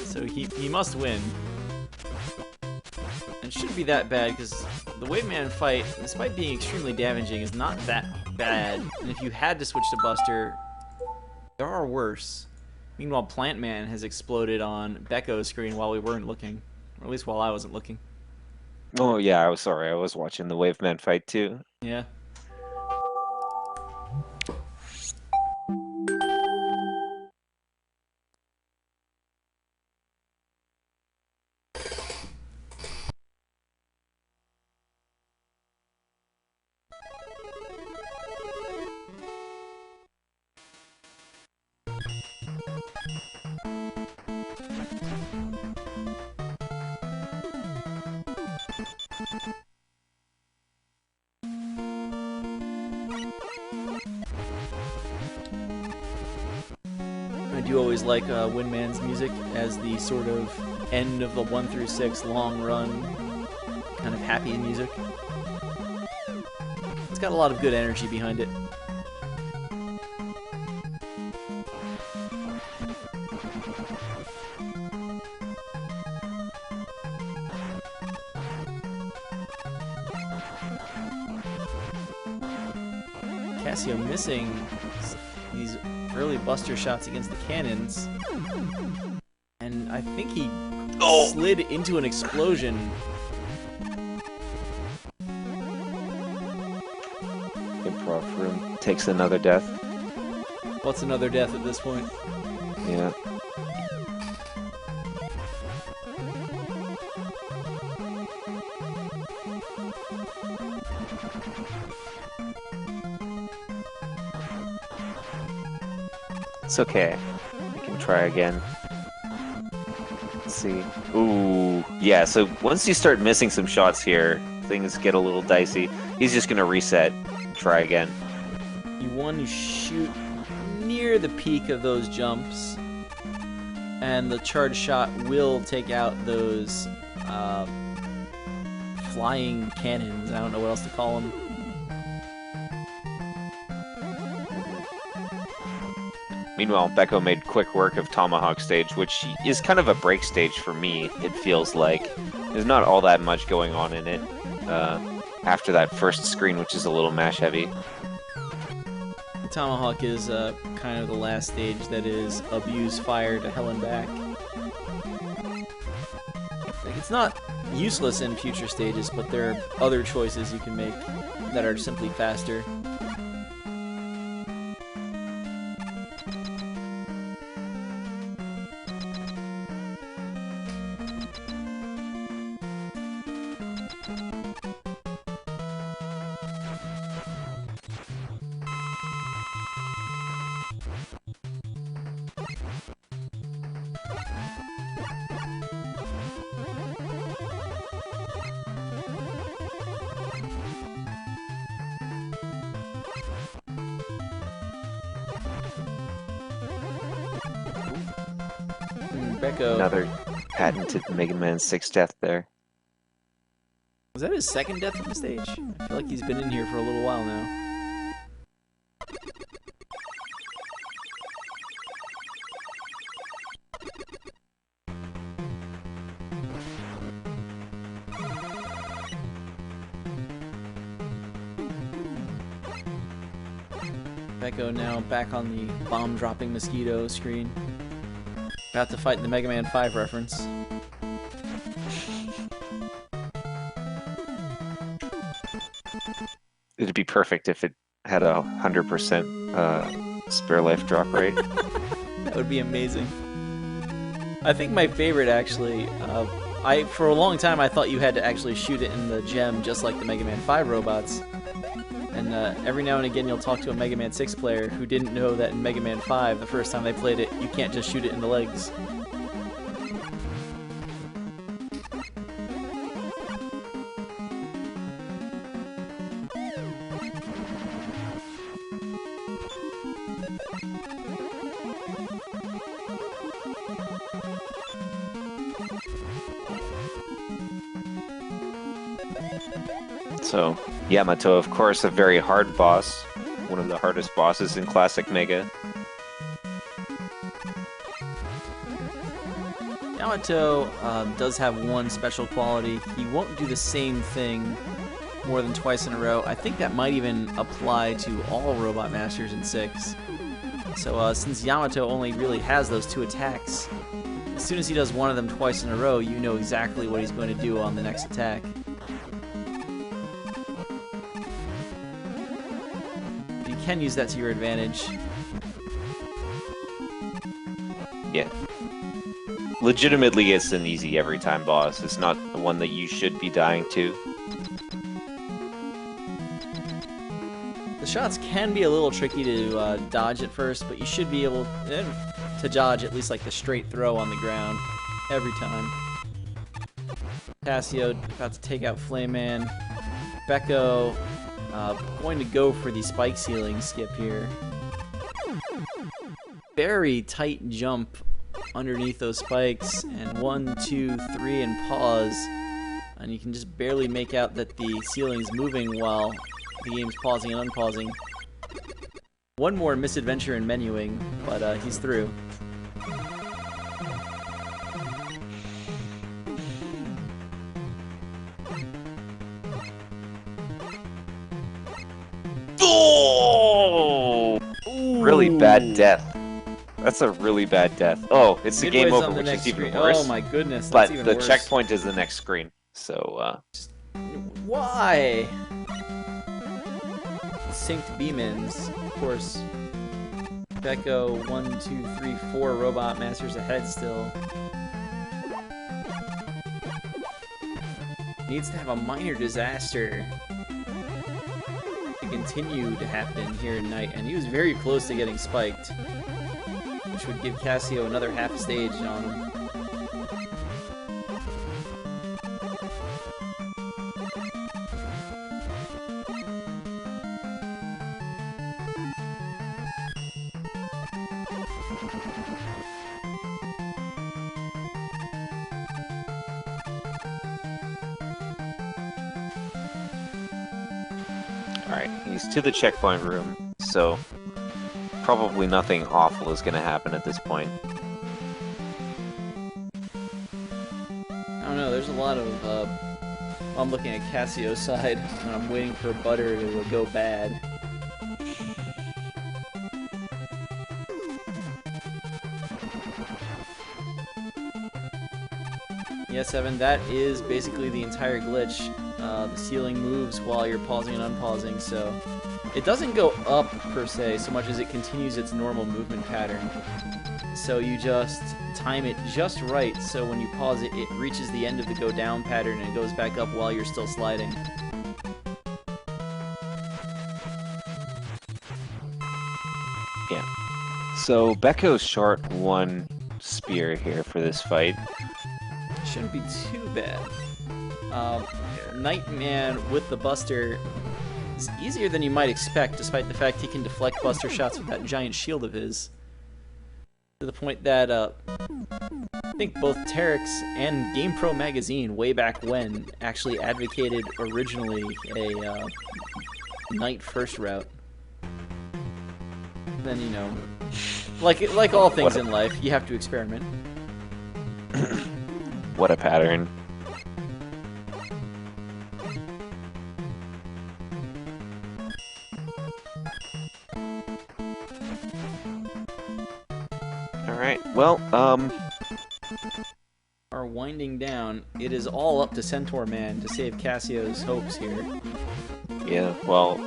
So he must win. And it shouldn't be that bad, because the Wave Man fight, despite being extremely damaging, is not that bad. And if you had to switch to Buster, there are worse. Meanwhile, Plant Man has exploded on Becco's screen while we weren't looking. Or at least while I wasn't looking.
Oh yeah, I was sorry. I was watching the Wave Man fight too.
Yeah. I do always like Windman's music as the sort of end of the 1 through 6 long run, kind of happy music. It's got a lot of good energy behind it. Cassio missing these early Buster shots against the cannons, and I think he slid into an explosion.
Improv room takes another death.
What's another death at this point?
Yeah. It's okay. We can try again. Let's see. Ooh, yeah, so once you start missing some shots here, things get a little dicey. He's just gonna reset, try again.
You want to shoot near the peak of those jumps, and the charge shot will take out those flying cannons. I don't know what else to call them.
Meanwhile, Becco made quick work of Tomahawk stage, which is kind of a break stage for me, it feels like. There's not all that much going on in it after that first screen, which is a little mash heavy.
The Tomahawk is kind of the last stage that is abuse fire to hell and back. Like, it's not useless in future stages, but there are other choices you can make that are simply faster. Becco.
Another patented Mega Man 6 death there.
Was that his second death on the stage? I feel like he's been in here for a little while now. Becco now back on the bomb-dropping mosquito screen. About to fight the Mega Man 5 reference.
It'd be perfect if it had a 100% spare life drop rate.
That would be amazing. I think my favorite, actually, for a long time I thought you had to actually shoot it in the gem just like the Mega Man 5 robots. And every now and again you'll talk to a Mega Man 6 player who didn't know that in Mega Man 5, the first time they played it, you can't just shoot it in the legs.
So, Yamato, of course, a very hard boss. One of the hardest bosses in Classic Mega.
Yamato does have one special quality. He won't do the same thing more than twice in a row. I think that might even apply to all Robot Masters in 6. So since Yamato only really has those 2 attacks, as soon as he does one of them twice in a row, you know exactly what he's going to do on the next attack. You can use that to your advantage.
Yeah. Legitimately, it's an easy every time boss. It's not the one that you should be dying to.
The shots can be a little tricky to dodge at first, but you should be able to dodge at least like the straight throw on the ground every time. Cassio about to take out Flame Man. Becco going to go for the spike ceiling skip here. Very tight jump underneath those spikes, and 1, 2, 3 and pause, and you can just barely make out that the ceiling's moving while the game's pausing and unpausing. One more misadventure in menuing, but he's through.
Oh! Really bad death. That's a really bad death. Oh, it's the game over, which is even worse.
Oh my goodness,
but
that's even
the
worse.
checkpoint is the next screen, so
Why? Synced Beamins, of course. Becco, 1, 2, 3, 4 Robot Masters ahead still. Needs to have a minor disaster to continue to happen here tonight, and he was very close to getting spiked, which would give Cassio another half stage on him.
alright, he's to the checkpoint room, so probably nothing awful is going to happen at this point.
I don't know. There's a lot of. I'm looking at Cassio's side, and I'm waiting for butter to go bad. Yes, Evan, that is basically the entire glitch. The ceiling moves while you're pausing and unpausing, so it doesn't go up per se so much as it continues its normal movement pattern. So you just time it just right so when you pause it, it reaches the end of the go down pattern and it goes back up while you're still sliding.
Yeah. So Becco's short one spear here for this fight.
Shouldn't be too bad. Nightman with the Buster is easier than you might expect, despite the fact he can deflect Buster shots with that giant shield of his. To the point that I think both Terex and GamePro magazine, way back when, actually advocated originally a Knight first route. Then, you know, like all things in life, you have to experiment.
What a pattern. Alright, well,
Are winding down. It is all up to Centaur Man to save Cassio's hopes here.
yeah, well,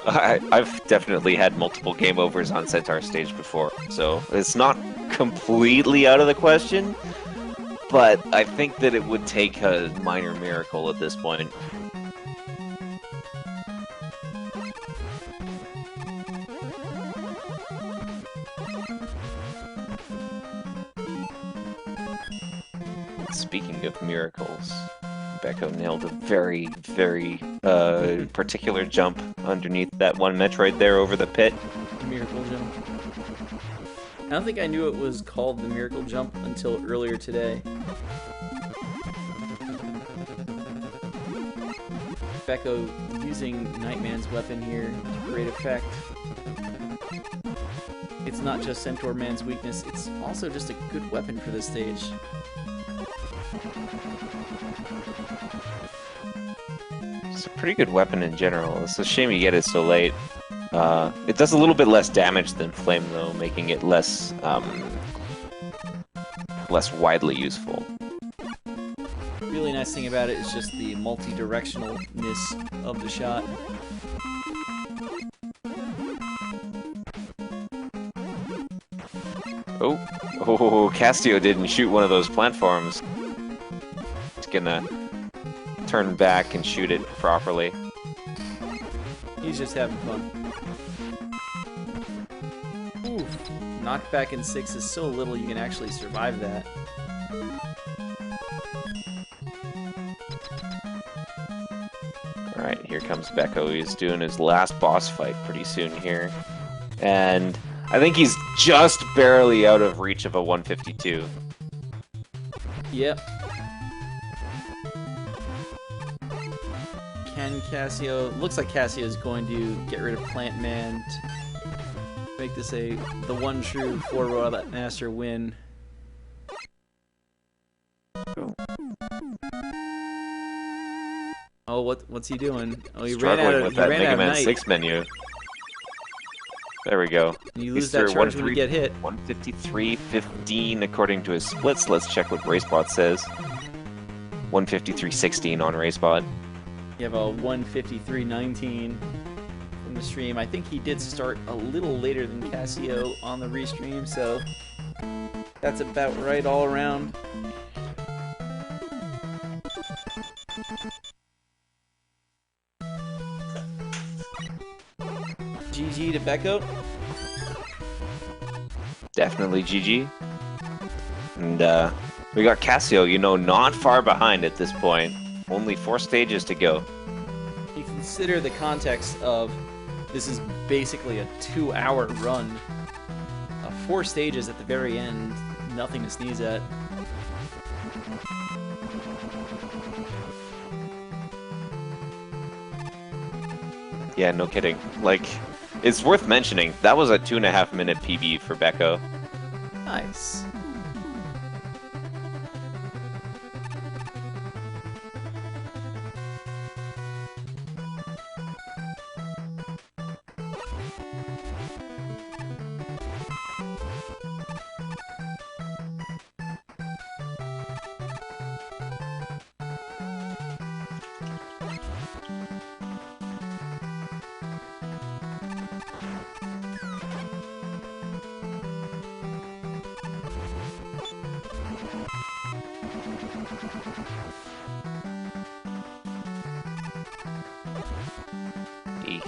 I've definitely had multiple game overs on Centaur stage before, so it's not completely out of the question, but I think that it would take a minor miracle at this point. Speaking of miracles, Becco nailed a very, very particular jump underneath that one Metroid there over the pit.
Miracle jump. I don't think I knew it was called the Miracle Jump until earlier today. Becco using Nightman's weapon here to great effect. It's not just Centaur Man's weakness, it's also just a good weapon for this stage.
It's a pretty good weapon in general. It's a shame you get it so late. It does a little bit less damage than Flame, though, making it less less widely useful.
Really nice thing about it is just the multi-directionalness of the shot.
Oh, Cassio didn't shoot one of those platforms. He's gonna turn back and shoot it properly.
He's just having fun. Oof. Knockback in 6 is so little you can actually survive that.
Alright, here comes Becco. He's doing his last boss fight pretty soon here. And I think he's just barely out of reach of a 152.
Yep. Can Cassio... Looks like Cassio is going to get rid of Plant Man to make this the one true 4 Master win. Oh, what's he doing? Oh, he ran out of
that Mega Man
Knight.
6 menu. There we go.
You lose that charge when you get hit.
153.15 according to his splits. Let's check what RaceBot says. 153.16 on RaceBot.
You have a 153.19 from the stream. I think he did start a little later than Cassio on the restream, so that's about right all around. GG to Becco.
Definitely GG. And we got Cassio, you know, not far behind at this point. Only 4 stages to go.
You consider the context of this is basically a 2-hour run. 4 stages at the very end, nothing to sneeze at.
Yeah, no kidding. Like, it's worth mentioning, that was a 2.5-minute PB for Becco.
Nice.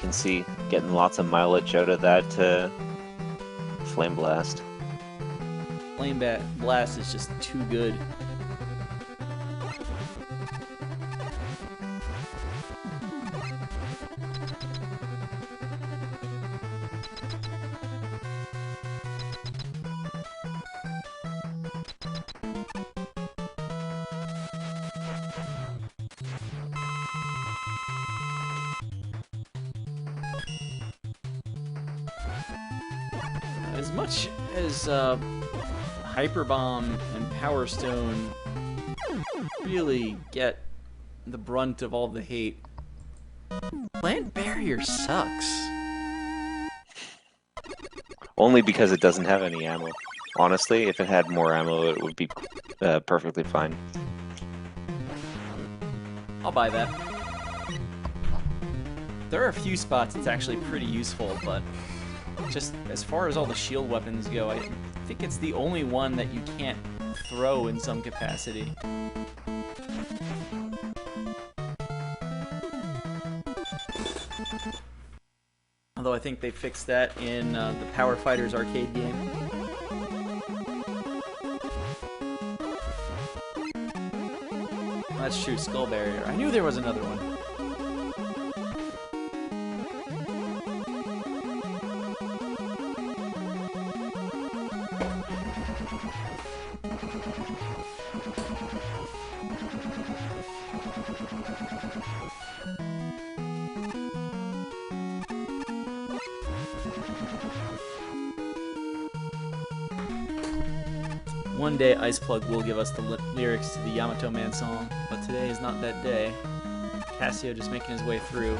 can see. Getting lots of mileage out of that Flame Blast.
Flame Blast is just too good. As much as Hyper Bomb and Power Stone really get the brunt of all the hate, Plant Barrier sucks.
Only because it doesn't have any ammo. Honestly, if it had more ammo, it would be perfectly fine.
I'll buy that. There are a few spots it's actually pretty useful, but just as far as all the shield weapons go, I think it's the only one that you can't throw in some capacity. Although I think they fixed that in the Power Fighters arcade game. That's true, Skull Barrier. I knew there was another one. One day, Iceplug will give us the lyrics to the Yamato Man song, but today is not that day. Cassio just making his way through.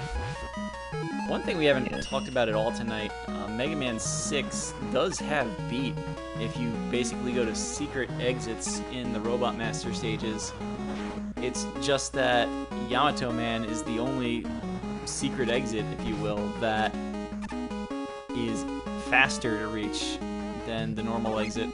One thing we haven't talked about at all tonight, Mega Man 6 does have beat if you basically go to secret exits in the Robot Master stages. It's just that Yamato Man is the only secret exit, if you will, that is faster to reach than the normal exit.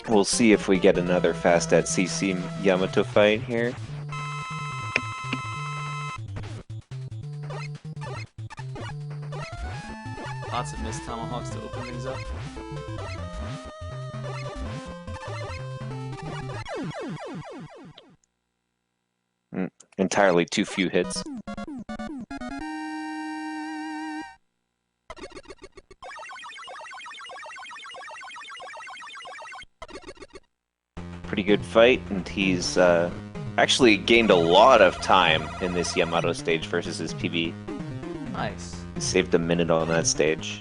We'll see if we get another fast at CC Yamato fight here.
Lots of missed tomahawks to open things up.
Entirely too few hits. Pretty good fight, and he's actually gained a lot of time in this Yamato stage versus his PB.
Nice.
He saved a minute on that stage.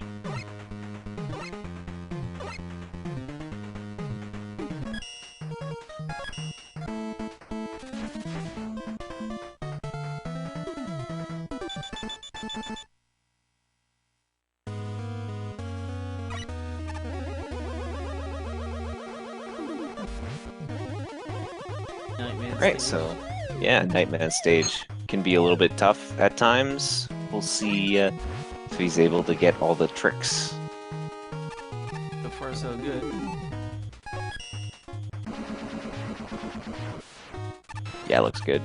Right, so yeah, Nightman stage can be a little bit tough at times. We'll see if he's able to get all the tricks.
So far, so good.
Yeah, looks good.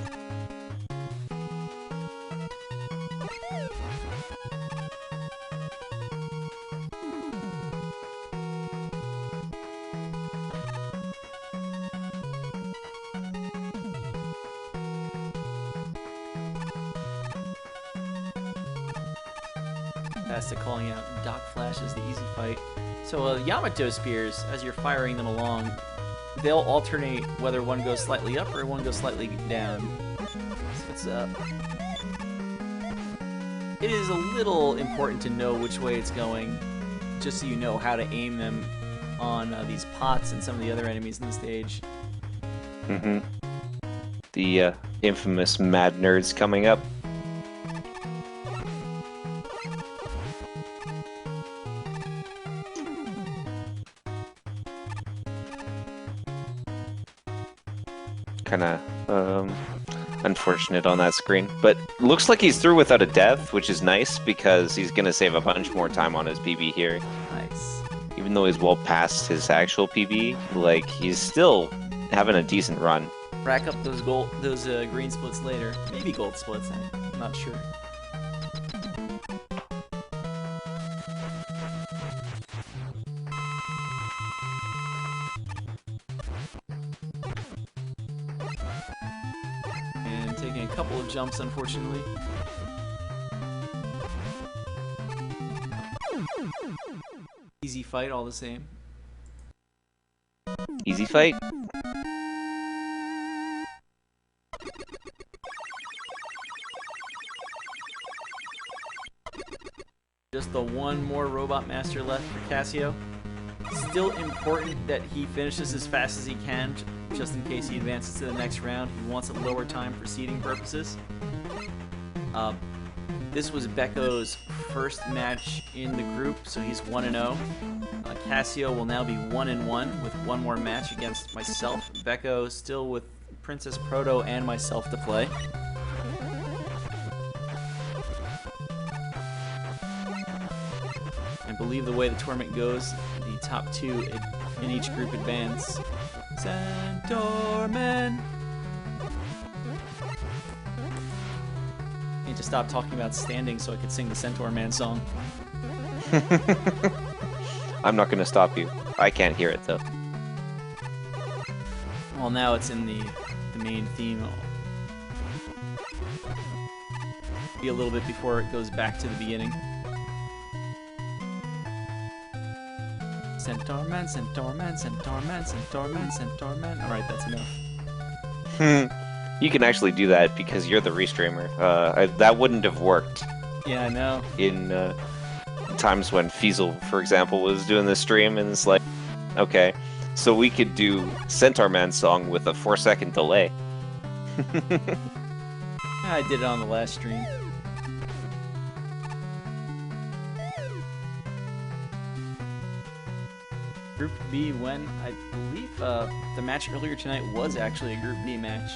To calling out Doc Flash as the easy fight. So Yamato spears, as you're firing them along, they'll alternate whether one goes slightly up or one goes slightly down. So it is a little important to know which way it's going, just so you know how to aim them on these pots and some of the other enemies in the stage.
The infamous Mad Nerds coming up. Kind of unfortunate on that screen. But looks like he's through without a death, which is nice because he's going to save a bunch more time on his PB here.
Nice.
Even though he's well past his actual PB, like, he's still having a decent run.
Rack up those green splits later. Maybe gold splits, I'm not sure. And taking a couple of jumps, unfortunately. Easy fight all the same.
Easy fight?
Just the one more Robot Master left for Cassio. Still important that he finishes as fast as he can, just in case he advances to the next round. He wants a lower time for seeding purposes. This was Becco's first match in the group, so he's 1-0. Cassio will now be 1-1 with one more match against myself. Becco still with Princess Proto and myself to play. I believe the way the tournament goes, the top two in each group advance. Centaurman! I need to stop talking about standing so I could sing the Centaur Man song.
I'm not going to stop you. I can't hear it, though.
Well, now it's in the main theme. It'll be a little bit before it goes back to the beginning. Centaur Man, Centaur Man, Centaur Man, Centaur Man, Centaur Man. Alright, that's enough.
You can actually do that because you're the restreamer. That wouldn't have worked.
Yeah, I know.
In times when Fiesel, for example, was doing the stream, and it's like, okay, so we could do Centaur Man song with a 4-second delay.
I did it on the last stream. Group B, when I believe the match earlier tonight was actually a Group B match.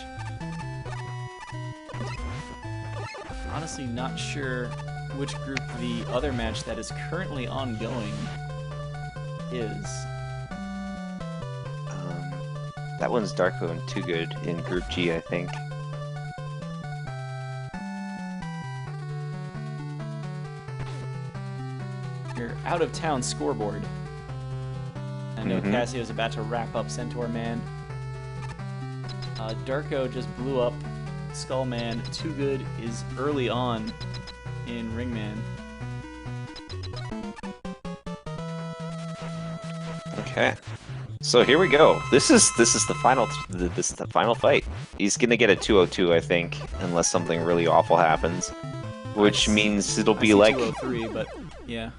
Honestly, not sure which group the other match that is currently ongoing is.
That one's Darko and Too Good in Group G, I think.
Your out-of-town scoreboard. I know Cassio's about to wrap up Centaur Man. Darko just blew up Skullman. Too Good is early on in Ringman.
Okay, so here we go. This is the final fight. He's gonna get a 202, I think, unless something really awful happens, which means it'll be like
203, but yeah.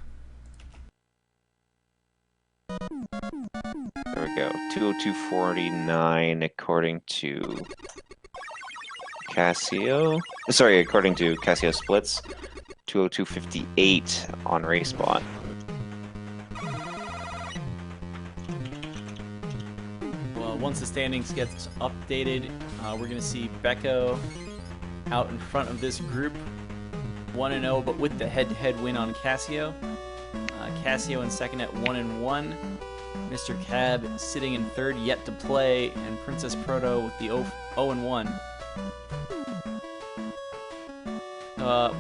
There we go. 202.49 according to Cassio. Sorry, according to Cassio Splits. 202.58 on Racepot.
Well, once the standings gets updated, we're going to see Becco out in front of this group. 1-0, but with the head-to-head win on Cassio. Cassio in second at 1-1. Mr. Cab sitting in third, yet to play, and Princess Proto with the 0-1.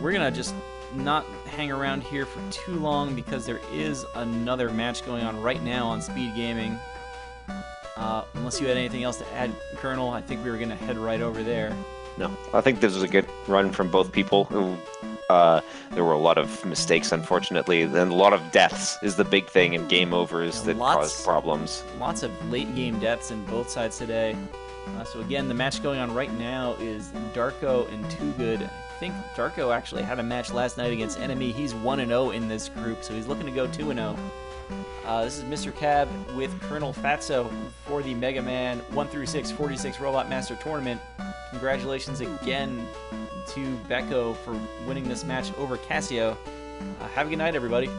We're gonna just not hang around here for too long because there is another match going on right now on Speed Gaming. Unless you had anything else to add, Colonel, I think we were gonna head right over there.
No, I think this was a good run from both people. There were a lot of mistakes, unfortunately, and a lot of deaths is the big thing, and game overs that caused problems.
Lots of late game deaths in both sides today. So again, the match going on right now is Darko and Too Good. I think Darko actually had a match last night against Enemy. He's 1-0 in this group, so he's looking to go 2-0. This is Mr. Cab with Colonel Fatso for the Mega Man 1-6 46 Robot Master Tournament. Congratulations again to Becco for winning this match over Cassio. Have a good night, everybody.